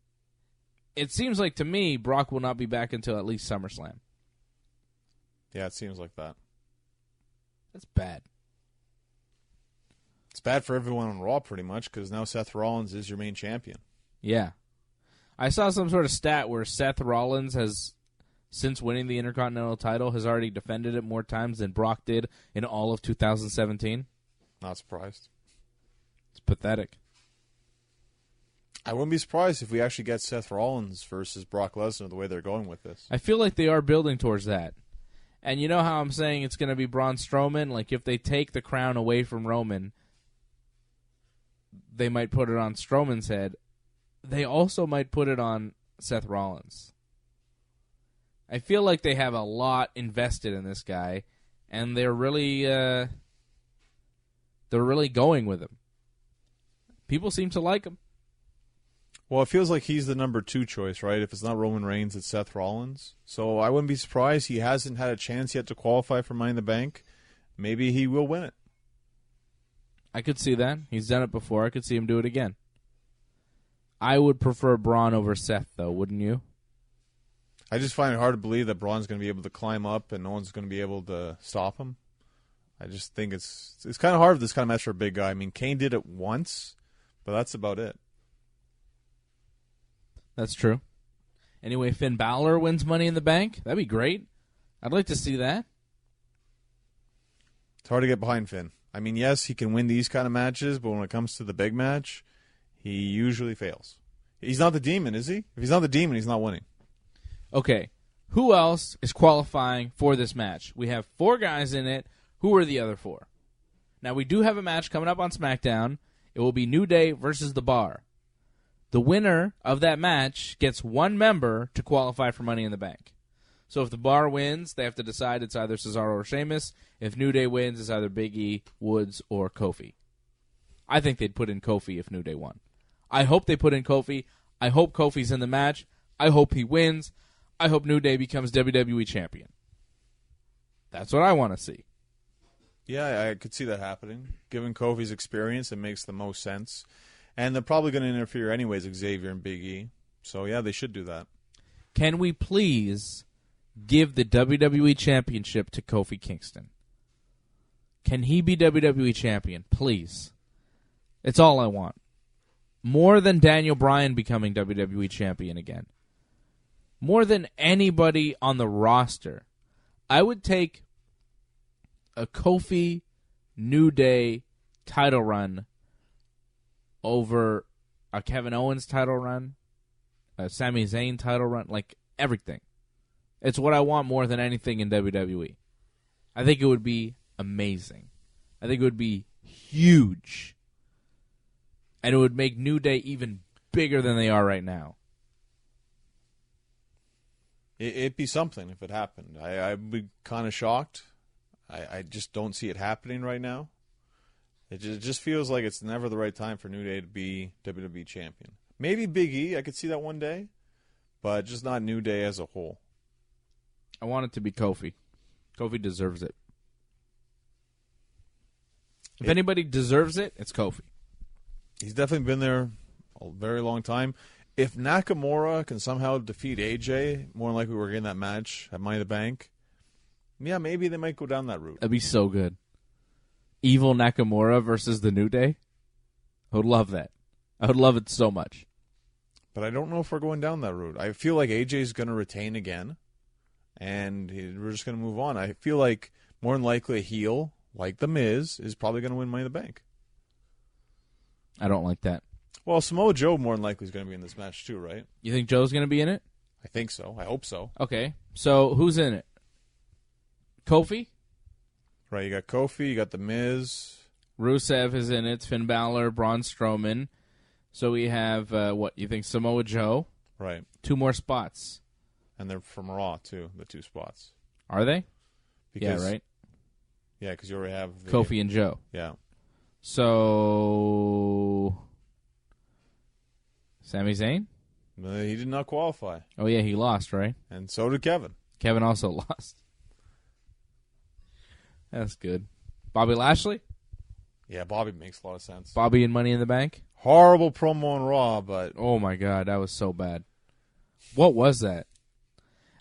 Speaker 1: It seems like, to me, Brock will not be back until at least SummerSlam.
Speaker 2: Yeah, it seems like that.
Speaker 1: That's bad.
Speaker 2: It's bad for everyone on Raw, pretty much, because now Seth Rollins is your main champion.
Speaker 1: Yeah. I saw some sort of stat where Seth Rollins has, since winning the Intercontinental title, has already defended it more times than Brock did in all of 2017.
Speaker 2: Not surprised.
Speaker 1: It's pathetic.
Speaker 2: I wouldn't be surprised if we actually get Seth Rollins versus Brock Lesnar the way they're going with this.
Speaker 1: I feel like they are building towards that. And you know how I'm saying it's going to be Braun Strowman? Like, if they take the crown away from Roman, they might put it on Strowman's head. They also might put it on Seth Rollins. I feel like they have a lot invested in this guy, and they're really going with him. People seem to like him.
Speaker 2: Well, it feels like he's the number 2 choice, right? If it's not Roman Reigns, it's Seth Rollins. So I wouldn't be surprised. He hasn't had a chance yet to qualify for Money in the Bank. Maybe he will win it.
Speaker 1: I could see that. He's done it before. I could see him do it again. I would prefer Braun over Seth, though, wouldn't you?
Speaker 2: I just find it hard to believe that Braun's going to be able to climb up and no one's going to be able to stop him. I just think it's kind of hard with this kind of match for a big guy. I mean, Kane did it once, but that's about it.
Speaker 1: That's true. Anyway, Finn Balor wins Money in the Bank. That'd be great. I'd like to see that.
Speaker 2: It's hard to get behind Finn. I mean, yes, he can win these kind of matches, but when it comes to the big match, he usually fails. He's not the Demon, is he? If he's not the Demon, he's not winning.
Speaker 1: Okay, who else is qualifying for this match? We have 4 guys in it. Who are the other 4? Now, we do have a match coming up on SmackDown. It will be New Day versus The Bar. The winner of that match gets 1 member to qualify for Money in the Bank. So if The Bar wins, they have to decide it's either Cesaro or Sheamus. If New Day wins, it's either Big E, Woods, or Kofi. I think they'd put in Kofi if New Day won. I hope they put in Kofi. I hope Kofi's in the match. I hope he wins. I hope New Day becomes WWE champion. That's what I want to see.
Speaker 2: Yeah, I could see that happening. Given Kofi's experience, it makes the most sense. And they're probably going to interfere anyways, Xavier and Big E. So, yeah, they should do that.
Speaker 1: Can we please give the WWE Championship to Kofi Kingston? Can he be WWE Champion? Please. It's all I want. More than Daniel Bryan becoming WWE Champion again. More than anybody on the roster. I would take a Kofi New Day title run over a Kevin Owens title run, a Sami Zayn title run, like everything. It's what I want more than anything in WWE. I think it would be amazing. I think it would be huge. And it would make New Day even bigger than they are right now.
Speaker 2: It'd be something if it happened. I'd be kind of shocked. I just don't see it happening right now. It just feels like it's never the right time for New Day to be WWE champion. Maybe Big E, I could see that one day, but just not New Day as a whole.
Speaker 1: I want it to be Kofi. Kofi deserves it. If anybody deserves it, it's Kofi.
Speaker 2: He's definitely been there a very long time. If Nakamura can somehow defeat AJ, more than likely we're getting that match at Money in the Bank. Yeah, maybe they might go down that route.
Speaker 1: That'd be so good. Evil Nakamura versus the New Day. I would love that. I would love it so much.
Speaker 2: But I don't know if we're going down that route. I feel like AJ's going to retain again, and we're just going to move on. I feel like more than likely a heel, like The Miz, is probably going to win Money in the Bank.
Speaker 1: I don't like that.
Speaker 2: Well, Samoa Joe more than likely is going to be in this match too, right?
Speaker 1: You think Joe's going to be in it?
Speaker 2: I think so. I hope so.
Speaker 1: Okay. So who's in it? Kofi?
Speaker 2: Right, you got Kofi, you got The Miz.
Speaker 1: Rusev is in it. Finn Balor, Braun Strowman. So we have, what, you think Samoa Joe?
Speaker 2: Right.
Speaker 1: 2 more spots.
Speaker 2: And they're from Raw, too, the 2 spots.
Speaker 1: Are they?
Speaker 2: Because,
Speaker 1: yeah, right?
Speaker 2: Yeah, because you already have...
Speaker 1: Kofi and Joe.
Speaker 2: Yeah.
Speaker 1: So... Sami Zayn?
Speaker 2: He did not qualify.
Speaker 1: Oh, yeah, he lost, right?
Speaker 2: And so did Kevin.
Speaker 1: Kevin also lost. That's good. Bobby Lashley?
Speaker 2: Yeah, Bobby makes a lot of sense.
Speaker 1: Bobby and Money in the Bank?
Speaker 2: Horrible promo on Raw, but...
Speaker 1: Oh, my God, that was so bad. What was that?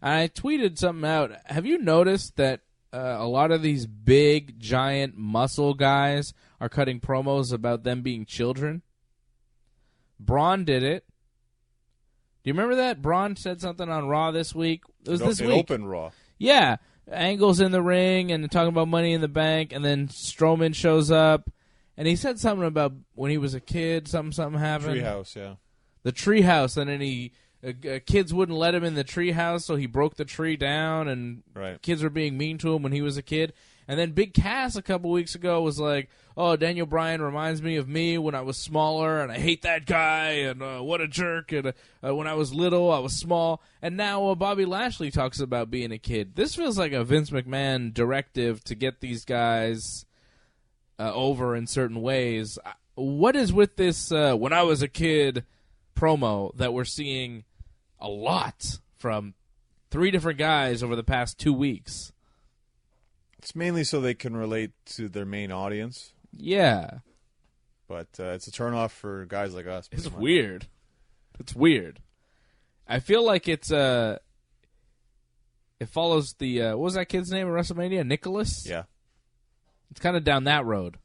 Speaker 1: I tweeted something out. Have you noticed that a lot of these big, giant muscle guys are cutting promos about them being children? Braun did it. Do you remember that? Braun said something on Raw this week. It was this week.
Speaker 2: It opened Raw.
Speaker 1: Yeah. Angle's in the ring and talking about Money in the Bank, and then Strowman shows up, and he said something about when he was a kid, something happened.
Speaker 2: Treehouse, yeah.
Speaker 1: The treehouse, and then kids wouldn't let him in the treehouse, so he broke the tree down, and kids were being mean to him when he was a kid. And then Big Cass a couple weeks ago was like, oh, Daniel Bryan reminds me of me when I was smaller, and I hate that guy, and what a jerk, and when I was little, I was small. And now Bobby Lashley talks about being a kid. This feels like a Vince McMahon directive to get these guys over in certain ways. What is with this when I was a kid promo that we're seeing a lot from 3 different guys over the past 2 weeks?
Speaker 2: It's mainly so they can relate to their main audience.
Speaker 1: Yeah.
Speaker 2: But it's a turnoff for guys like us.
Speaker 1: It's weird. It's weird. I feel like it follows the, what was that kid's name at WrestleMania? Nicholas?
Speaker 2: Yeah.
Speaker 1: It's kind of down that road.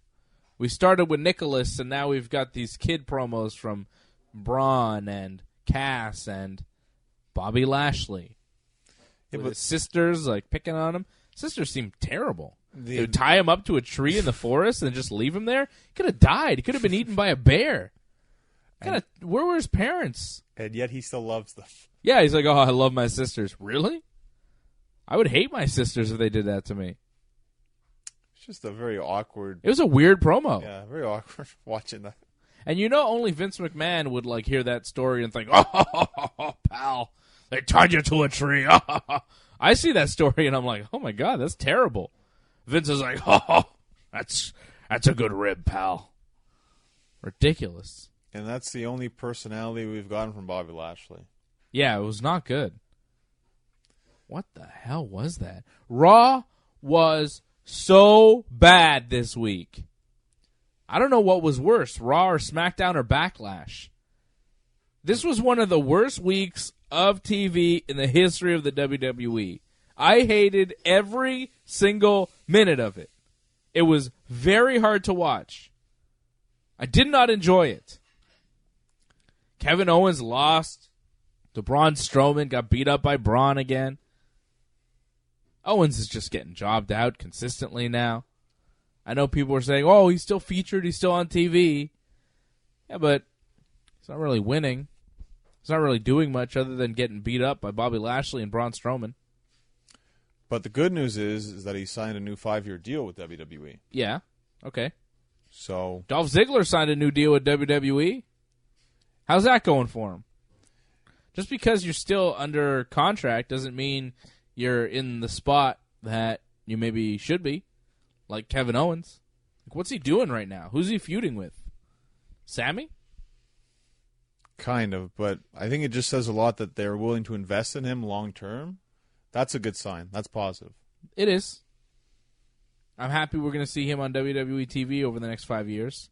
Speaker 1: We started with Nicholas, and now we've got these kid promos from Braun and Cass and Bobby Lashley.
Speaker 2: Yeah,
Speaker 1: With
Speaker 2: but
Speaker 1: his sisters, like, picking on him. Sisters seem terrible.
Speaker 2: The-
Speaker 1: They would tie him up to a tree in the forest and just leave him there. He could have died. He could have been eaten by a bear. Where were his parents?
Speaker 2: and yet he still loves them.
Speaker 1: Yeah, he's like, oh, I love my sisters. Really? I would hate my sisters if they did that to me.
Speaker 2: It's just a very awkward.
Speaker 1: It was a weird promo.
Speaker 2: Yeah, very awkward watching that.
Speaker 1: And only Vince McMahon would like hear that story and think, oh, pal, they tied you to a tree. I see that story and I'm like, oh my God, that's terrible. Vince is like, oh, that's a good rib, pal. Ridiculous.
Speaker 2: And that's the only personality we've gotten from Bobby Lashley.
Speaker 1: Yeah, it was not good. What the hell was that? Raw was so bad this week. I don't know what was worse, Raw or SmackDown or Backlash. This was one of the worst weeks of TV in the history of the WWE. I hated every single minute of it. It was very hard to watch. I did not enjoy it. Kevin Owens lost to Braun Strowman, got beat up by Braun again. Owens is just getting jobbed out consistently now. I know people are saying, oh, he's still featured, he's still on TV. Yeah, but he's not really winning. He's not really doing much other than getting beat up by Bobby Lashley and Braun Strowman.
Speaker 2: But the good news is that he signed a new 5-year deal with WWE.
Speaker 1: Yeah, okay.
Speaker 2: So
Speaker 1: Dolph Ziggler signed a new deal with WWE. How's that going for him? Just because you're still under contract doesn't mean you're in the spot that you maybe should be, like Kevin Owens. Like, what's he doing right now? Who's he feuding with? Sammy?
Speaker 2: kind of, but I think it just says a lot that they're willing to invest in him long term. That's a good sign. That's positive.
Speaker 1: It is. I'm happy we're going to see him on WWE TV over the next 5 years.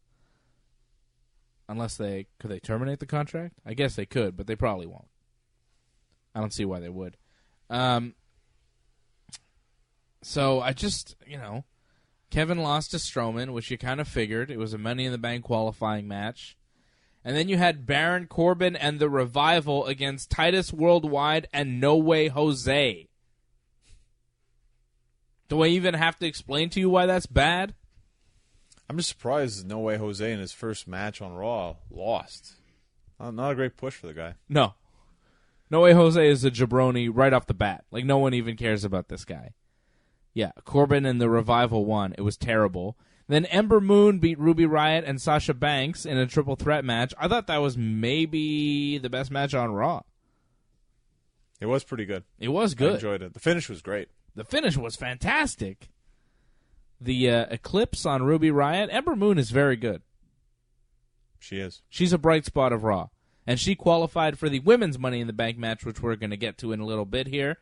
Speaker 1: Unless could they terminate the contract? I guess they could, but they probably won't. I don't see why they would. So I just, Kevin lost to Strowman, which you kind of figured. It was a Money in the Bank qualifying match. And then you had Baron Corbin and the Revival against Titus Worldwide and No Way Jose. Do I even have to explain to you why that's bad?
Speaker 2: I'm just surprised No Way Jose in his first match on Raw lost. Not a great push for the guy.
Speaker 1: No. No Way Jose is a jabroni right off the bat. Like, no one even cares about this guy. Yeah, Corbin and the Revival won. It was terrible. Then Ember Moon beat Ruby Riott and Sasha Banks in a triple threat match. I thought that was maybe the best match on Raw.
Speaker 2: It was pretty good.
Speaker 1: It was good.
Speaker 2: I enjoyed it. The finish was great.
Speaker 1: The finish was fantastic. The Eclipse on Ruby Riott. Ember Moon is very good.
Speaker 2: She is.
Speaker 1: She's a bright spot of Raw. And she qualified for the Women's Money in the Bank match, which we're going to get to in a little bit here.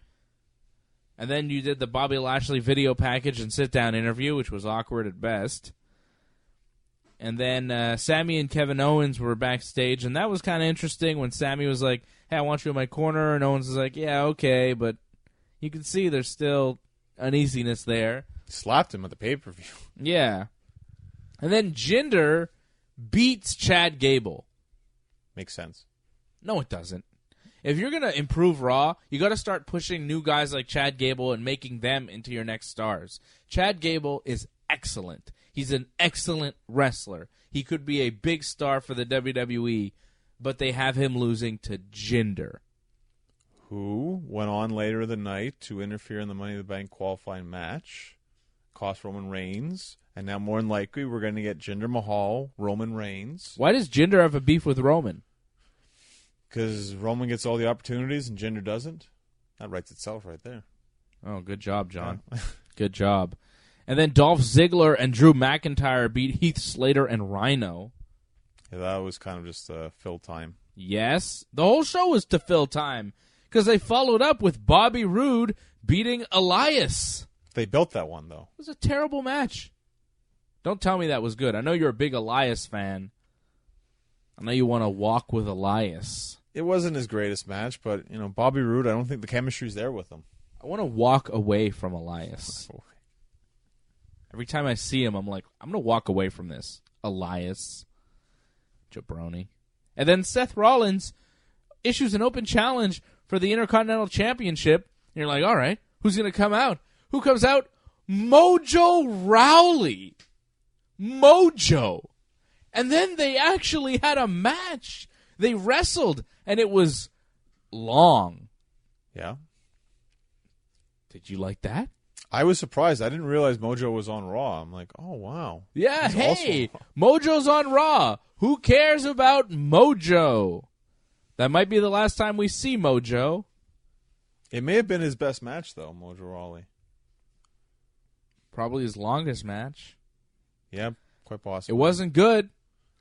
Speaker 1: And then you did the Bobby Lashley video package and sit-down interview, which was awkward at best. And then Sammy and Kevin Owens were backstage, and that was kind of interesting when Sammy was like, hey, I want you in my corner, and Owens was like, yeah, okay, but you can see there's still uneasiness there.
Speaker 2: Slapped him at the pay-per-view.
Speaker 1: Yeah. And then Jinder beats Chad Gable.
Speaker 2: Makes sense.
Speaker 1: No, it doesn't. If you're going to improve Raw, you got to start pushing new guys like Chad Gable and making them into your next stars. Chad Gable is excellent. He's an excellent wrestler. He could be a big star for the WWE, but they have him losing to Jinder.
Speaker 2: Who went on later in the night to interfere in the Money in the Bank qualifying match, cost Roman Reigns, and now more than likely we're going to get Jinder Mahal, Roman Reigns.
Speaker 1: Why does Jinder have a beef with Roman?
Speaker 2: Because Roman gets all the opportunities and Jinder doesn't. That writes itself right there.
Speaker 1: Oh, good job, John.
Speaker 2: Yeah.
Speaker 1: Good job. And then Dolph Ziggler and Drew McIntyre beat Heath Slater and Rhino.
Speaker 2: Yeah, that was kind of just fill time.
Speaker 1: Yes, the whole show was to fill time because they followed up with Bobby Roode beating Elias.
Speaker 2: They built that one, though.
Speaker 1: It was a terrible match. Don't tell me that was good. I know you're a big Elias fan. I know you want to walk with Elias.
Speaker 2: It wasn't his greatest match, but, Bobby Roode, I don't think the chemistry's there with him.
Speaker 1: I want to walk away from Elias. Every time I see him, I'm like, I'm going to walk away from this. Elias. Jabroni. And then Seth Rollins issues an open challenge for the Intercontinental Championship. And you're like, all right, who's going to come out? Who comes out? Mojo Rawley. Mojo. And then they actually had a match. They wrestled, and it was long.
Speaker 2: Yeah.
Speaker 1: Did you like that?
Speaker 2: I was surprised. I didn't realize Mojo was on Raw. I'm like, oh, wow.
Speaker 1: Yeah,
Speaker 2: He's
Speaker 1: hey, Mojo's on Raw. Who cares about Mojo? That might be the last time we see Mojo.
Speaker 2: It may have been his best match, though, Mojo Rawley.
Speaker 1: Probably his longest match.
Speaker 2: Yeah, quite possible.
Speaker 1: It wasn't good.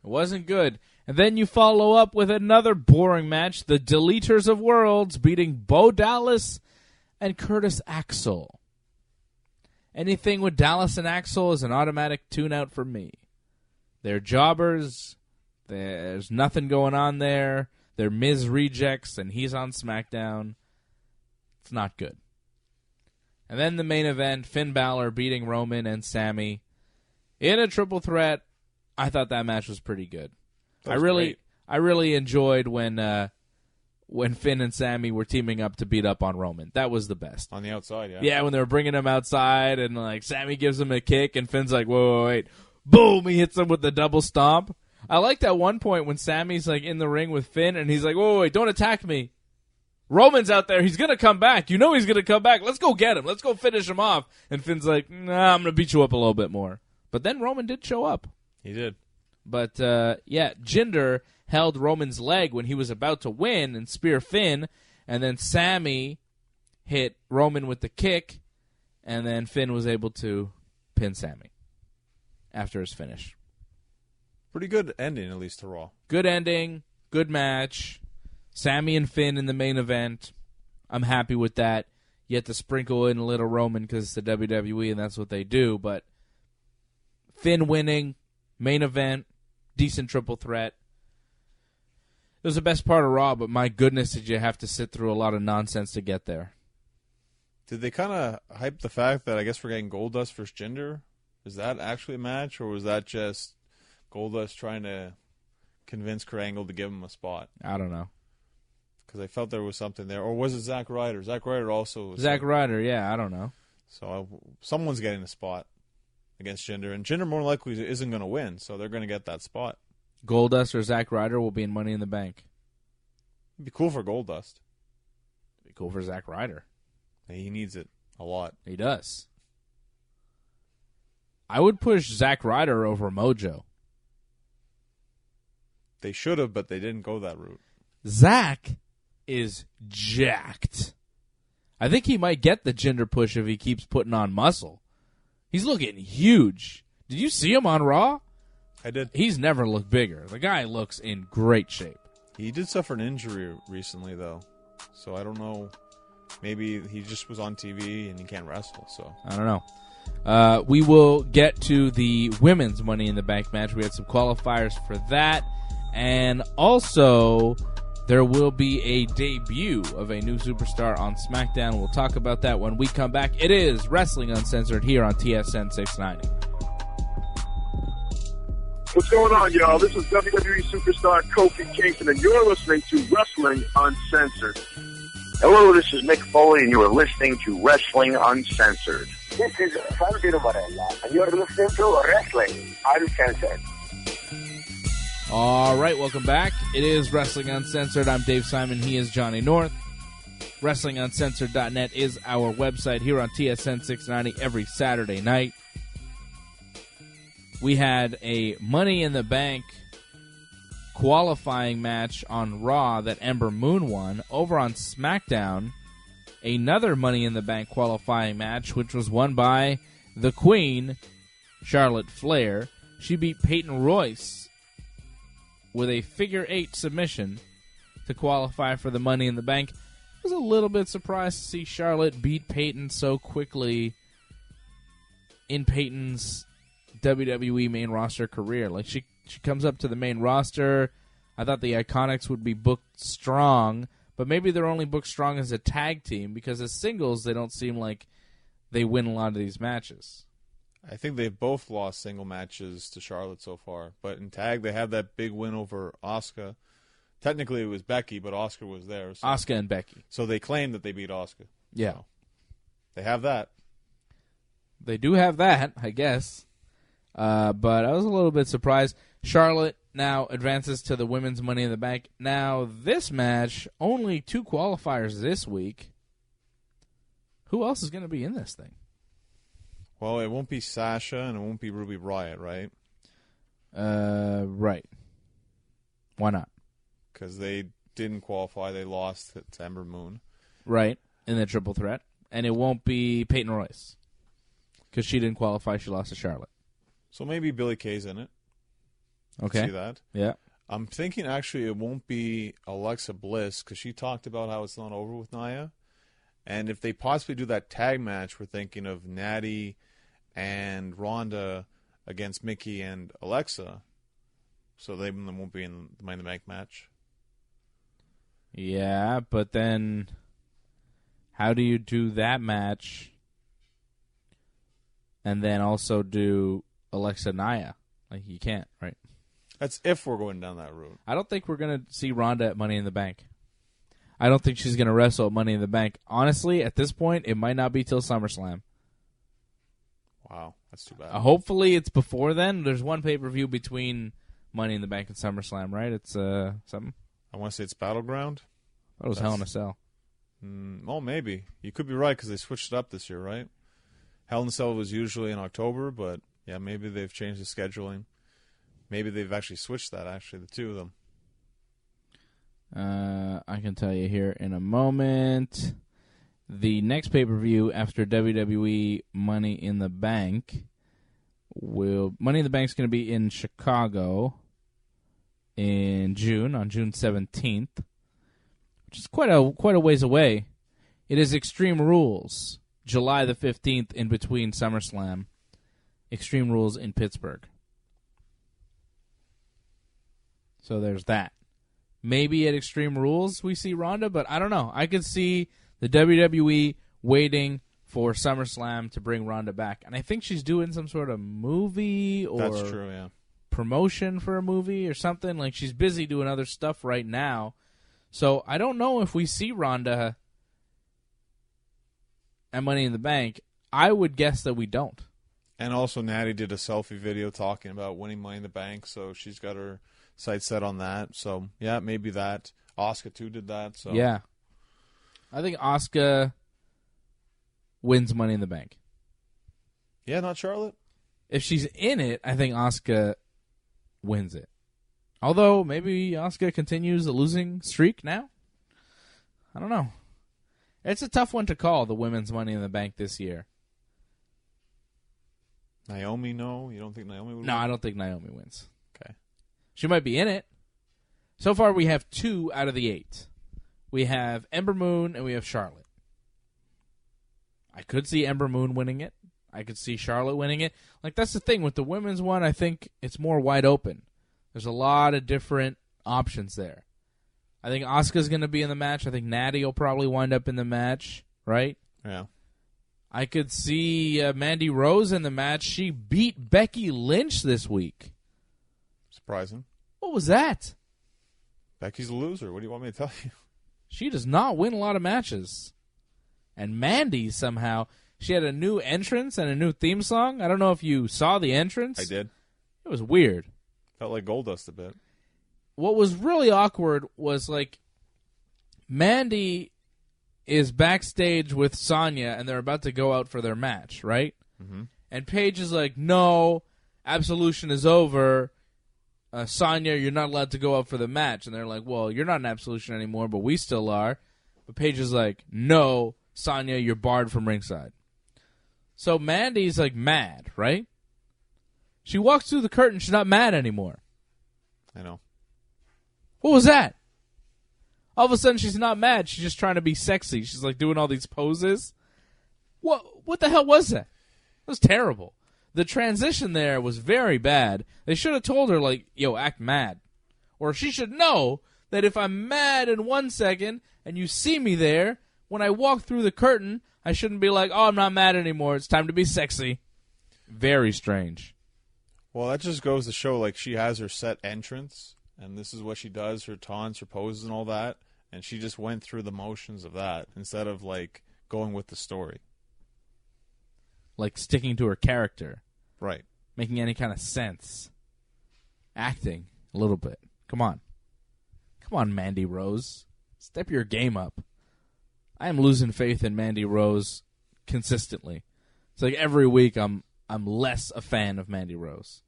Speaker 1: It wasn't good. And then you follow up with another boring match, the Deleters of Worlds beating Bo Dallas and Curtis Axel. Anything with Dallas and Axel is an automatic tune-out for me. They're jobbers. There's nothing going on there. They're Miz rejects, and he's on SmackDown. It's not good. And then the main event, Finn Balor beating Roman and Sammy in a triple threat. I thought that match was pretty good. I really enjoyed when Finn and Sammy were teaming up to beat up on Roman. That was the best.
Speaker 2: On the outside, yeah.
Speaker 1: Yeah, when they were bringing him outside and like Sammy gives him a kick and Finn's like, whoa, wait. Boom, he hits him with the double stomp. I liked that one point when Sammy's like in the ring with Finn and he's like, whoa, wait, don't attack me. Roman's out there. He's going to come back. You know he's going to come back. Let's go get him. Let's go finish him off. And Finn's like, nah, I'm going to beat you up a little bit more. But then Roman did show up.
Speaker 2: He did.
Speaker 1: But, yeah, Jinder held Roman's leg when he was about to win and spear Finn. And then Sammy hit Roman with the kick. And then Finn was able to pin Sammy after his finish.
Speaker 2: Pretty good ending, at least, to Raw.
Speaker 1: Good ending. Good match. Sammy and Finn in the main event. I'm happy with that. You have to sprinkle in a little Roman because it's the WWE and that's what they do. But Finn winning, main event, decent triple threat. It was the best part of Raw, but my goodness, did you have to sit through a lot of nonsense to get there.
Speaker 2: Did they kind of hype the fact that I guess we're getting Goldust versus Jinder? Is that actually a match, or was that just Goldust trying to convince Kurt Angle to give him a spot?
Speaker 1: I don't know.
Speaker 2: Because I felt there was something there. Or was it Zack Ryder? Zack Ryder also.
Speaker 1: Zack Ryder, yeah, I don't know.
Speaker 2: So someone's getting a spot against Jinder. And Jinder more likely isn't going to win, so they're going to get that spot.
Speaker 1: Goldust or Zack Ryder will be in Money in the Bank.
Speaker 2: It'd be cool for Goldust.
Speaker 1: It'd be cool for Zack Ryder.
Speaker 2: He needs it a lot.
Speaker 1: He does. I would push Zack Ryder over Mojo.
Speaker 2: They should have, but they didn't go that route.
Speaker 1: Zack is jacked. I think he might get the Jinder push if he keeps putting on muscle. He's looking huge. Did you see him on Raw?
Speaker 2: I did.
Speaker 1: He's never looked bigger. The guy looks in great shape.
Speaker 2: He did suffer an injury recently, though. So I don't know. Maybe he just was on TV and he can't wrestle. So
Speaker 1: I don't know. We will get to the women's Money in the Bank match. We had some qualifiers for that. And also, there will be a debut of a new superstar on SmackDown. We'll talk about that when we come back. It is Wrestling Uncensored here on TSN 690.
Speaker 3: What's going on, y'all? This is WWE superstar Kofi Kingston, and you're listening to Wrestling Uncensored.
Speaker 4: Hello, this is Mick Foley, and you are listening to Wrestling Uncensored.
Speaker 6: This is Santino Varela, and you're listening to Wrestling Uncensored.
Speaker 1: All right, welcome back. It is Wrestling Uncensored. I'm Dave Simon. He is Johnny North. WrestlingUncensored.net is our website here on TSN 690 every Saturday night. We had a Money in the Bank qualifying match on Raw that Ember Moon won. Over on SmackDown, another Money in the Bank qualifying match, which was won by the Queen, Charlotte Flair. She beat Peyton Royce with a figure-8 submission to qualify for the Money in the Bank. I was a little bit surprised to see Charlotte beat Peyton so quickly in Peyton's WWE main roster career. Like, she comes up to the main roster. I thought the Iconics would be booked strong, but maybe they're only booked strong as a tag team because as singles, they don't seem like they win a lot of these matches.
Speaker 2: I think they've both lost single matches to Charlotte so far, but in tag they have that big win over Asuka. Technically, it was Becky, but Asuka was there. So.
Speaker 1: Asuka and Becky.
Speaker 2: So they claim that they beat Asuka.
Speaker 1: Yeah.
Speaker 2: So they have that.
Speaker 1: They do have that, I guess. But I was a little bit surprised. Charlotte now advances to the Women's Money in the Bank. Now, this match, only 2 qualifiers this week. Who else is going to be in this thing?
Speaker 2: Well, it won't be Sasha and it won't be Ruby Riott, right?
Speaker 1: Right. Why not?
Speaker 2: Because they didn't qualify. They lost to Ember Moon.
Speaker 1: Right, in the triple threat. And it won't be Peyton Royce. Because she didn't qualify. She lost to Charlotte.
Speaker 2: So maybe Billie Kay's in it.
Speaker 1: Okay.
Speaker 2: See that?
Speaker 1: Yeah.
Speaker 2: I'm thinking actually it won't be Alexa Bliss because she talked about how it's not over with Nia. And if they possibly do that tag match, we're thinking of Natty and Ronda against Mickey and Alexa. So they won't be in the Money in the Bank match.
Speaker 1: Yeah, but then how do you do that match and then also do Alexa Nia? Like, you can't, right?
Speaker 2: That's if we're going down that route.
Speaker 1: I don't think we're going to see Ronda at Money in the Bank. I don't think she's going to wrestle at Money in the Bank. Honestly, at this point, it might not be till SummerSlam.
Speaker 2: Wow, that's too bad.
Speaker 1: Hopefully it's before then. There's one pay-per-view between Money in the Bank and SummerSlam, right? It's something?
Speaker 2: I want to say it's Battleground.
Speaker 1: That was Hell in a Cell.
Speaker 2: Oh, maybe. You could be right because they switched it up this year, right? Hell in a Cell was usually in October, but yeah, maybe they've changed the scheduling. Maybe they've actually switched that, actually, the two of them.
Speaker 1: I can tell you here in a moment. The next pay-per-view after WWE Money in the Bank Money in the Bank is going to be in Chicago in June, on June 17th, which is quite a ways away. It is Extreme Rules, July the 15th, in between SummerSlam. Extreme Rules in Pittsburgh. So there's that. Maybe at Extreme Rules we see Ronda, but I don't know. I could see the WWE waiting for SummerSlam to bring Ronda back. And I think she's doing some sort of movie or
Speaker 2: That's true, yeah.
Speaker 1: promotion for a movie or something. Like, she's busy doing other stuff right now. So I don't know if we see Ronda at Money in the Bank. I would guess that we don't.
Speaker 2: And also Natty did a selfie video talking about winning Money in the Bank, so she's got her sights set on that. So, yeah, maybe that. Asuka, too, did that. So
Speaker 1: yeah. I think Asuka wins Money in the Bank.
Speaker 2: Yeah, not Charlotte?
Speaker 1: If she's in it, I think Asuka wins it. Although, maybe Asuka continues a losing streak now? I don't know. It's a tough one to call, the women's Money in the Bank this year.
Speaker 2: Naomi, no? You don't think Naomi would win?
Speaker 1: No, I don't think Naomi wins.
Speaker 2: Okay.
Speaker 1: She might be in it. So far, we have 2 out of the 8. We have Ember Moon and we have Charlotte. I could see Ember Moon winning it. I could see Charlotte winning it. Like, that's the thing. With the women's one, I think it's more wide open. There's a lot of different options there. I think Asuka's going to be in the match. I think Natty will probably wind up in the match, right?
Speaker 2: Yeah.
Speaker 1: I could see Mandy Rose in the match. She beat Becky Lynch this week.
Speaker 2: Surprising.
Speaker 1: What was that?
Speaker 2: Becky's a loser. What do you want me to tell you?
Speaker 1: She does not win a lot of matches. And Mandy, somehow, she had a new entrance and a new theme song. I don't know if you saw the entrance.
Speaker 2: I did.
Speaker 1: It was weird.
Speaker 2: Felt like Goldust a bit.
Speaker 1: What was really awkward was, like, Mandy is backstage with Sonya, and they're about to go out for their match, right?
Speaker 2: Mm-hmm.
Speaker 1: And Paige is like, no, Absolution is over. Sonya, you're not allowed to go out for the match. And they're like, well, you're not an Absolution anymore, but we still are. But Paige is like, no, Sonya, you're barred from ringside. So Mandy's, like, mad, right? She walks through the curtain. She's not mad anymore.
Speaker 2: I know.
Speaker 1: What was that? All of a sudden, she's not mad. She's just trying to be sexy. She's, like, doing all these poses. What the hell was that? It was terrible. The transition there was very bad. They should have told her, like, yo, act mad. Or she should know that if I'm mad in 1 second and you see me there, when I walk through the curtain, I shouldn't be like, oh, I'm not mad anymore. It's time to be sexy. Very strange.
Speaker 2: Well, that just goes to show, like, she has her set entrance, and this is what she does, her taunts, her poses, and all that. And she just went through the motions of that instead of, like, going with the story.
Speaker 1: Like sticking to her character.
Speaker 2: Right.
Speaker 1: Making any kind of sense. Acting a little bit. Come on. Come on, Mandy Rose. Step your game up. I am losing faith in Mandy Rose consistently. It's like every week I'm less a fan of Mandy Rose.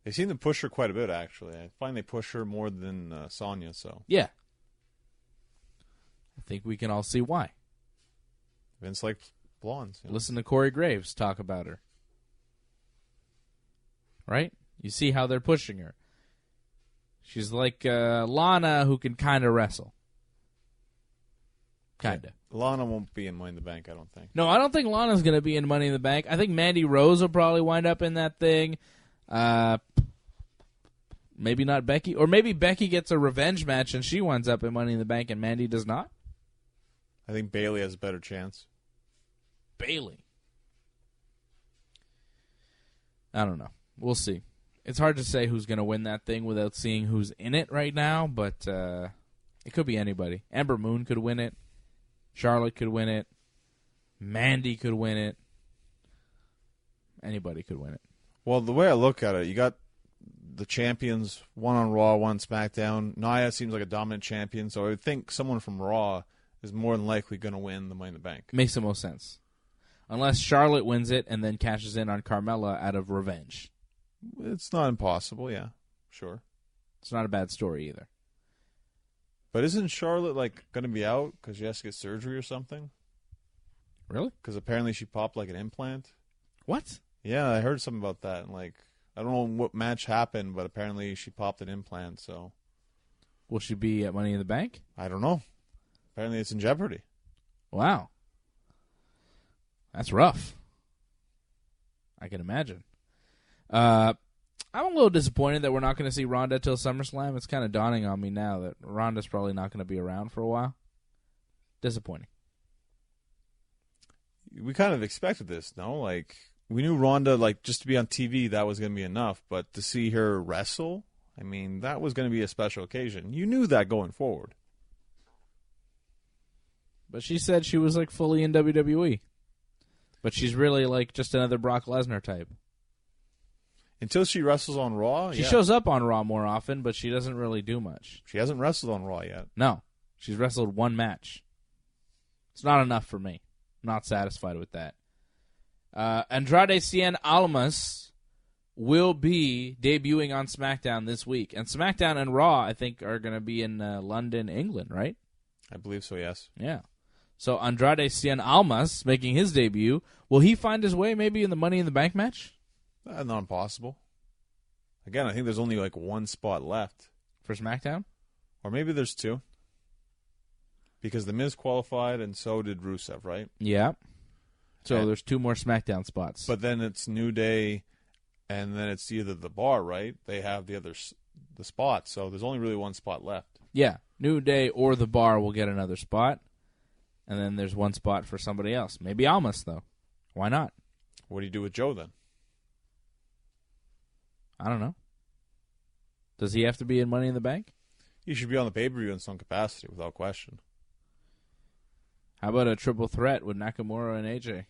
Speaker 2: They seem to push her quite a bit, actually. I find they push her more than Sonya, so.
Speaker 1: Yeah. I think we can all see why.
Speaker 2: Vince likes blondes. You know?
Speaker 1: Listen to Corey Graves talk about her. Right? You see how they're pushing her. She's like Lana, who can kind of wrestle. Kind of.
Speaker 2: Yeah. Lana won't be in Money in the Bank, I don't think.
Speaker 1: No, I don't think Lana's going to be in Money in the Bank. I think Mandy Rose will probably wind up in that thing. Maybe not Becky. Or maybe Becky gets a revenge match and she winds up in Money in the Bank and Mandy does not.
Speaker 2: I think Bayley has a better chance.
Speaker 1: Bayley. I don't know. We'll see. It's hard to say who's going to win that thing without seeing who's in it right now, but it could be anybody. Ember Moon could win it. Charlotte could win it. Mandy could win it. Anybody could win it.
Speaker 2: Well, the way I look at it, you got the champions, one on Raw, one on SmackDown. Nia seems like a dominant champion, so I would think someone from Raw is more than likely going to win the Money in the Bank.
Speaker 1: Makes the most sense. Unless Charlotte wins it and then cashes in on Carmella out of revenge.
Speaker 2: It's not impossible, yeah. Sure.
Speaker 1: It's not a bad story either.
Speaker 2: But isn't Charlotte like going to be out because she has to get surgery or something?
Speaker 1: Really?
Speaker 2: Because apparently she popped like an implant.
Speaker 1: What?
Speaker 2: Yeah, I heard something about that. And, like, I don't know what match happened, but apparently she popped an implant. So,
Speaker 1: will she be at Money in the Bank?
Speaker 2: I don't know. Apparently it's in jeopardy.
Speaker 1: Wow, that's rough. I can imagine. I'm a little disappointed that we're not going to see Ronda till SummerSlam. It's kind of dawning on me now that Ronda's probably not going to be around for a while. Disappointing.
Speaker 2: We kind of expected this, no? Like, we knew Ronda, like, just to be on TV, that was going to be enough. But to see her wrestle, I mean, that was going to be a special occasion. You knew that going forward.
Speaker 1: But she said she was, like, fully in WWE. But she's really, like, just another Brock Lesnar type.
Speaker 2: Until she wrestles on Raw,
Speaker 1: She shows up on Raw more often, but she doesn't really do much.
Speaker 2: She hasn't wrestled on Raw yet.
Speaker 1: No. She's wrestled one match. It's not enough for me. I'm not satisfied with that. Andrade Cien Almas will be debuting on SmackDown this week. And SmackDown and Raw, I think, are going to be in London, England, right?
Speaker 2: I believe so, yes.
Speaker 1: Yeah. So Andrade Cien Almas making his debut. Will he find his way maybe in the Money in the Bank match?
Speaker 2: Not impossible. Again, I think there's only like one spot left.
Speaker 1: For SmackDown?
Speaker 2: Or maybe there's two. Because The Miz qualified and so did Rusev, right?
Speaker 1: Yeah. So there's two more SmackDown spots.
Speaker 2: But then it's New Day and then it's either the Bar, right? They have the spot. So there's only really one spot left.
Speaker 1: Yeah. New Day or the Bar will get another spot. And then there's one spot for somebody else. Maybe Almas, though. Why not?
Speaker 2: What do you do with Joe then?
Speaker 1: I don't know. Does he have to be in Money in the Bank?
Speaker 2: He should be on the pay-per-view in some capacity, without question.
Speaker 1: How about a triple threat with Nakamura and AJ?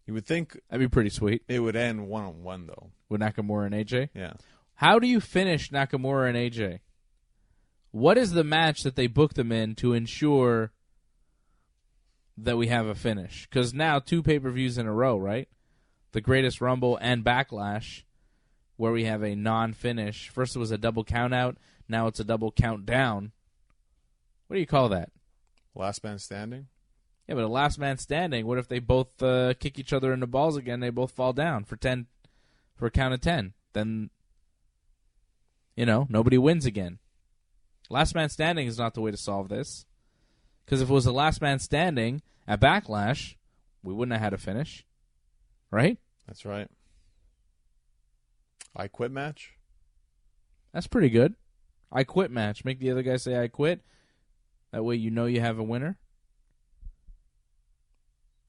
Speaker 2: You would think
Speaker 1: that'd be pretty sweet.
Speaker 2: It would end 1-on-1, though.
Speaker 1: With Nakamura and AJ?
Speaker 2: Yeah.
Speaker 1: How do you finish Nakamura and AJ? What is the match that they book them in to ensure that we have a finish? Because now 2 pay-per-views in a row, right? The Greatest Rumble and Backlash, where we have a non-finish. First it was a double count-out. Now it's a double count-down. What do you call that?
Speaker 2: Last man standing?
Speaker 1: Yeah, but a last man standing. What if they both kick each other in the balls again? They both fall down for a count of 10. Then, nobody wins again. Last man standing is not the way to solve this. Because if it was a last man standing at Backlash, we wouldn't have had a finish. Right?
Speaker 2: That's right. I quit match?
Speaker 1: That's pretty good. I quit match. Make the other guy say I quit. That way you know you have a winner.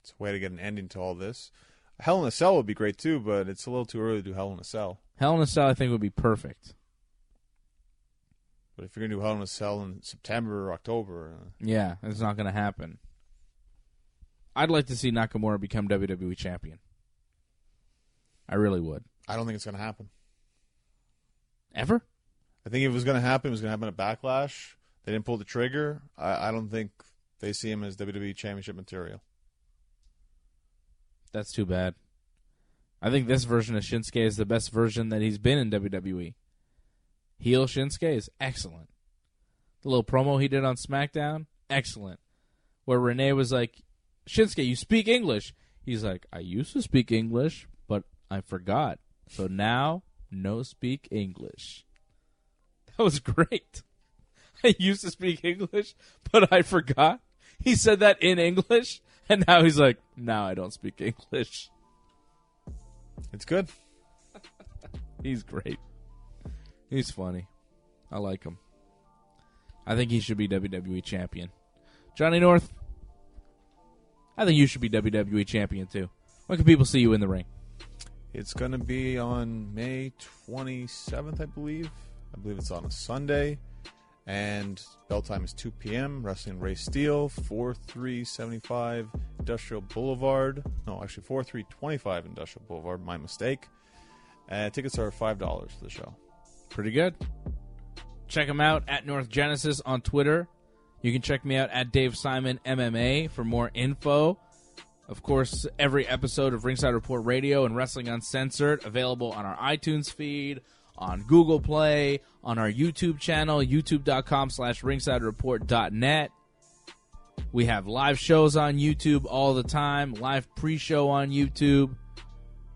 Speaker 2: It's a way to get an ending to all this. Hell in a Cell would be great too, but it's a little too early to do Hell in a Cell.
Speaker 1: Hell in a Cell, I think, would be perfect.
Speaker 2: But if you're going to do Hell in a Cell in September or October...
Speaker 1: Yeah, it's not going to happen. I'd like to see Nakamura become WWE champion. I really would.
Speaker 2: I don't think it's going to happen.
Speaker 1: Ever?
Speaker 2: I think if it was going to happen, it was going to happen at Backlash. They didn't pull the trigger. I don't think they see him as WWE Championship material.
Speaker 1: That's too bad. I think this version of Shinsuke is the best version that he's been in WWE. Heel Shinsuke is excellent. The little promo he did on SmackDown, excellent. Where Renee was like, Shinsuke, you speak English. He's like, I used to speak English, but I forgot. So now, no speak English. That was great. I used to speak English, but I forgot. He said that in English, and now he's like, now I don't speak English.
Speaker 2: It's good.
Speaker 1: He's great. He's funny. I like him. I think he should be WWE champion. Johnny North, I think you should be WWE champion too. When can people see you in the ring?
Speaker 2: It's going to be on May 27th, I believe. I believe it's on a Sunday. And bell time is 2 p.m. Wrestling Ray Steele, 4375 Industrial Boulevard. No, actually 4325 Industrial Boulevard. My mistake. Tickets are $5 for the show.
Speaker 1: Pretty good. Check him out at North Genesis on Twitter. You can check me out at Dave Simon MMA for more info. Of course, every episode of Ringside Report Radio and Wrestling Uncensored available on our iTunes feed, on Google Play, on our YouTube channel, youtube.com/ringsidereport.net. We have live shows on YouTube all the time, live pre-show on YouTube.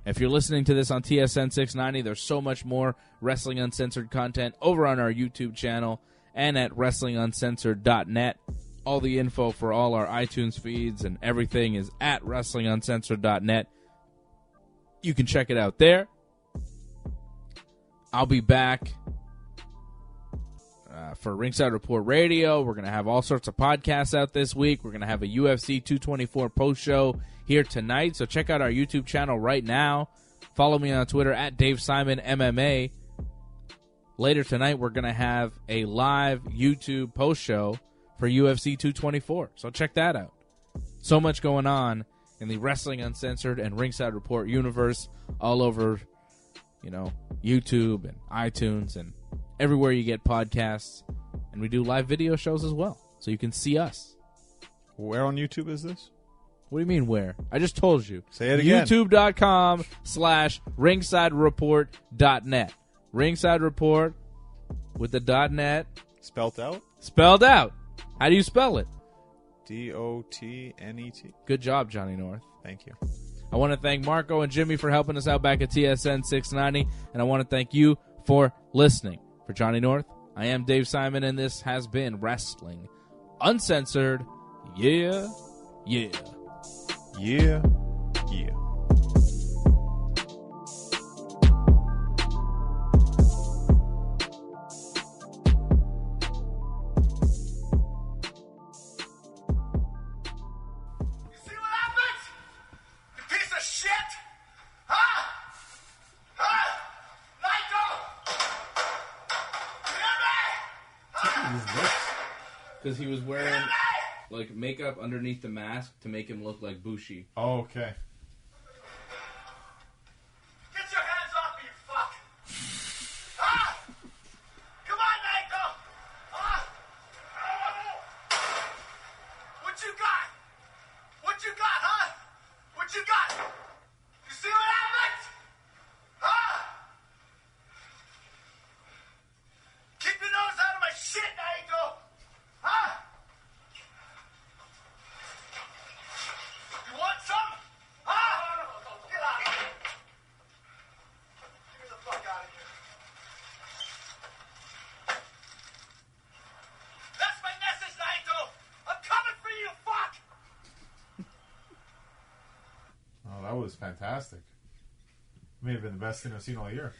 Speaker 1: If you're listening to this on TSN 690, there's so much more Wrestling Uncensored content over on our YouTube channel and at WrestlingUncensored.net. All the info for all our iTunes feeds and everything is at WrestlingUncensored.net. You can check it out there. I'll be back for Ringside Report Radio. We're going to have all sorts of podcasts out this week. We're going to have a UFC 224 post-show here tonight, so check out our YouTube channel right now. Follow me on Twitter at Dave Simon MMA. Later tonight, we're going to have a live YouTube post-show for UFC 224, so check that out. So much going on in the Wrestling Uncensored and Ringside Report universe all over, YouTube and iTunes and everywhere you get podcasts. And we do live video shows as well, so you can see us.
Speaker 2: Where on YouTube is this?
Speaker 1: What do you mean where? I just told you.
Speaker 2: Say it again.
Speaker 1: YouTube.com/ringsidereport.net. Ringside Report with the .net.
Speaker 2: Spelled out?
Speaker 1: Spelled out. How do you spell it?
Speaker 2: DOTNET.
Speaker 1: Good job, Johnny North.
Speaker 2: Thank you.
Speaker 1: I want to thank Marco and Jimmy for helping us out back at TSN 690, and I want to thank you for listening. For Johnny North, I am Dave Simon, and this has been Wrestling Uncensored. Yeah, yeah.
Speaker 2: Yeah, yeah.
Speaker 1: Because he was wearing makeup underneath the mask to make him look like Bushi.
Speaker 2: Oh, okay.
Speaker 3: Get your hands off me, you fuck! Ah! Come on, Naito! Ah! What you got? What you got, huh? What you got? You see what happened? Huh? Keep your nose out of my shit, Naito! Huh? You want some? Huh? Get out of here. Get me the fuck out of here. That's my message, Naito. I'm coming for you, fuck.
Speaker 2: Oh, that was fantastic. May have been the best thing I've seen all year.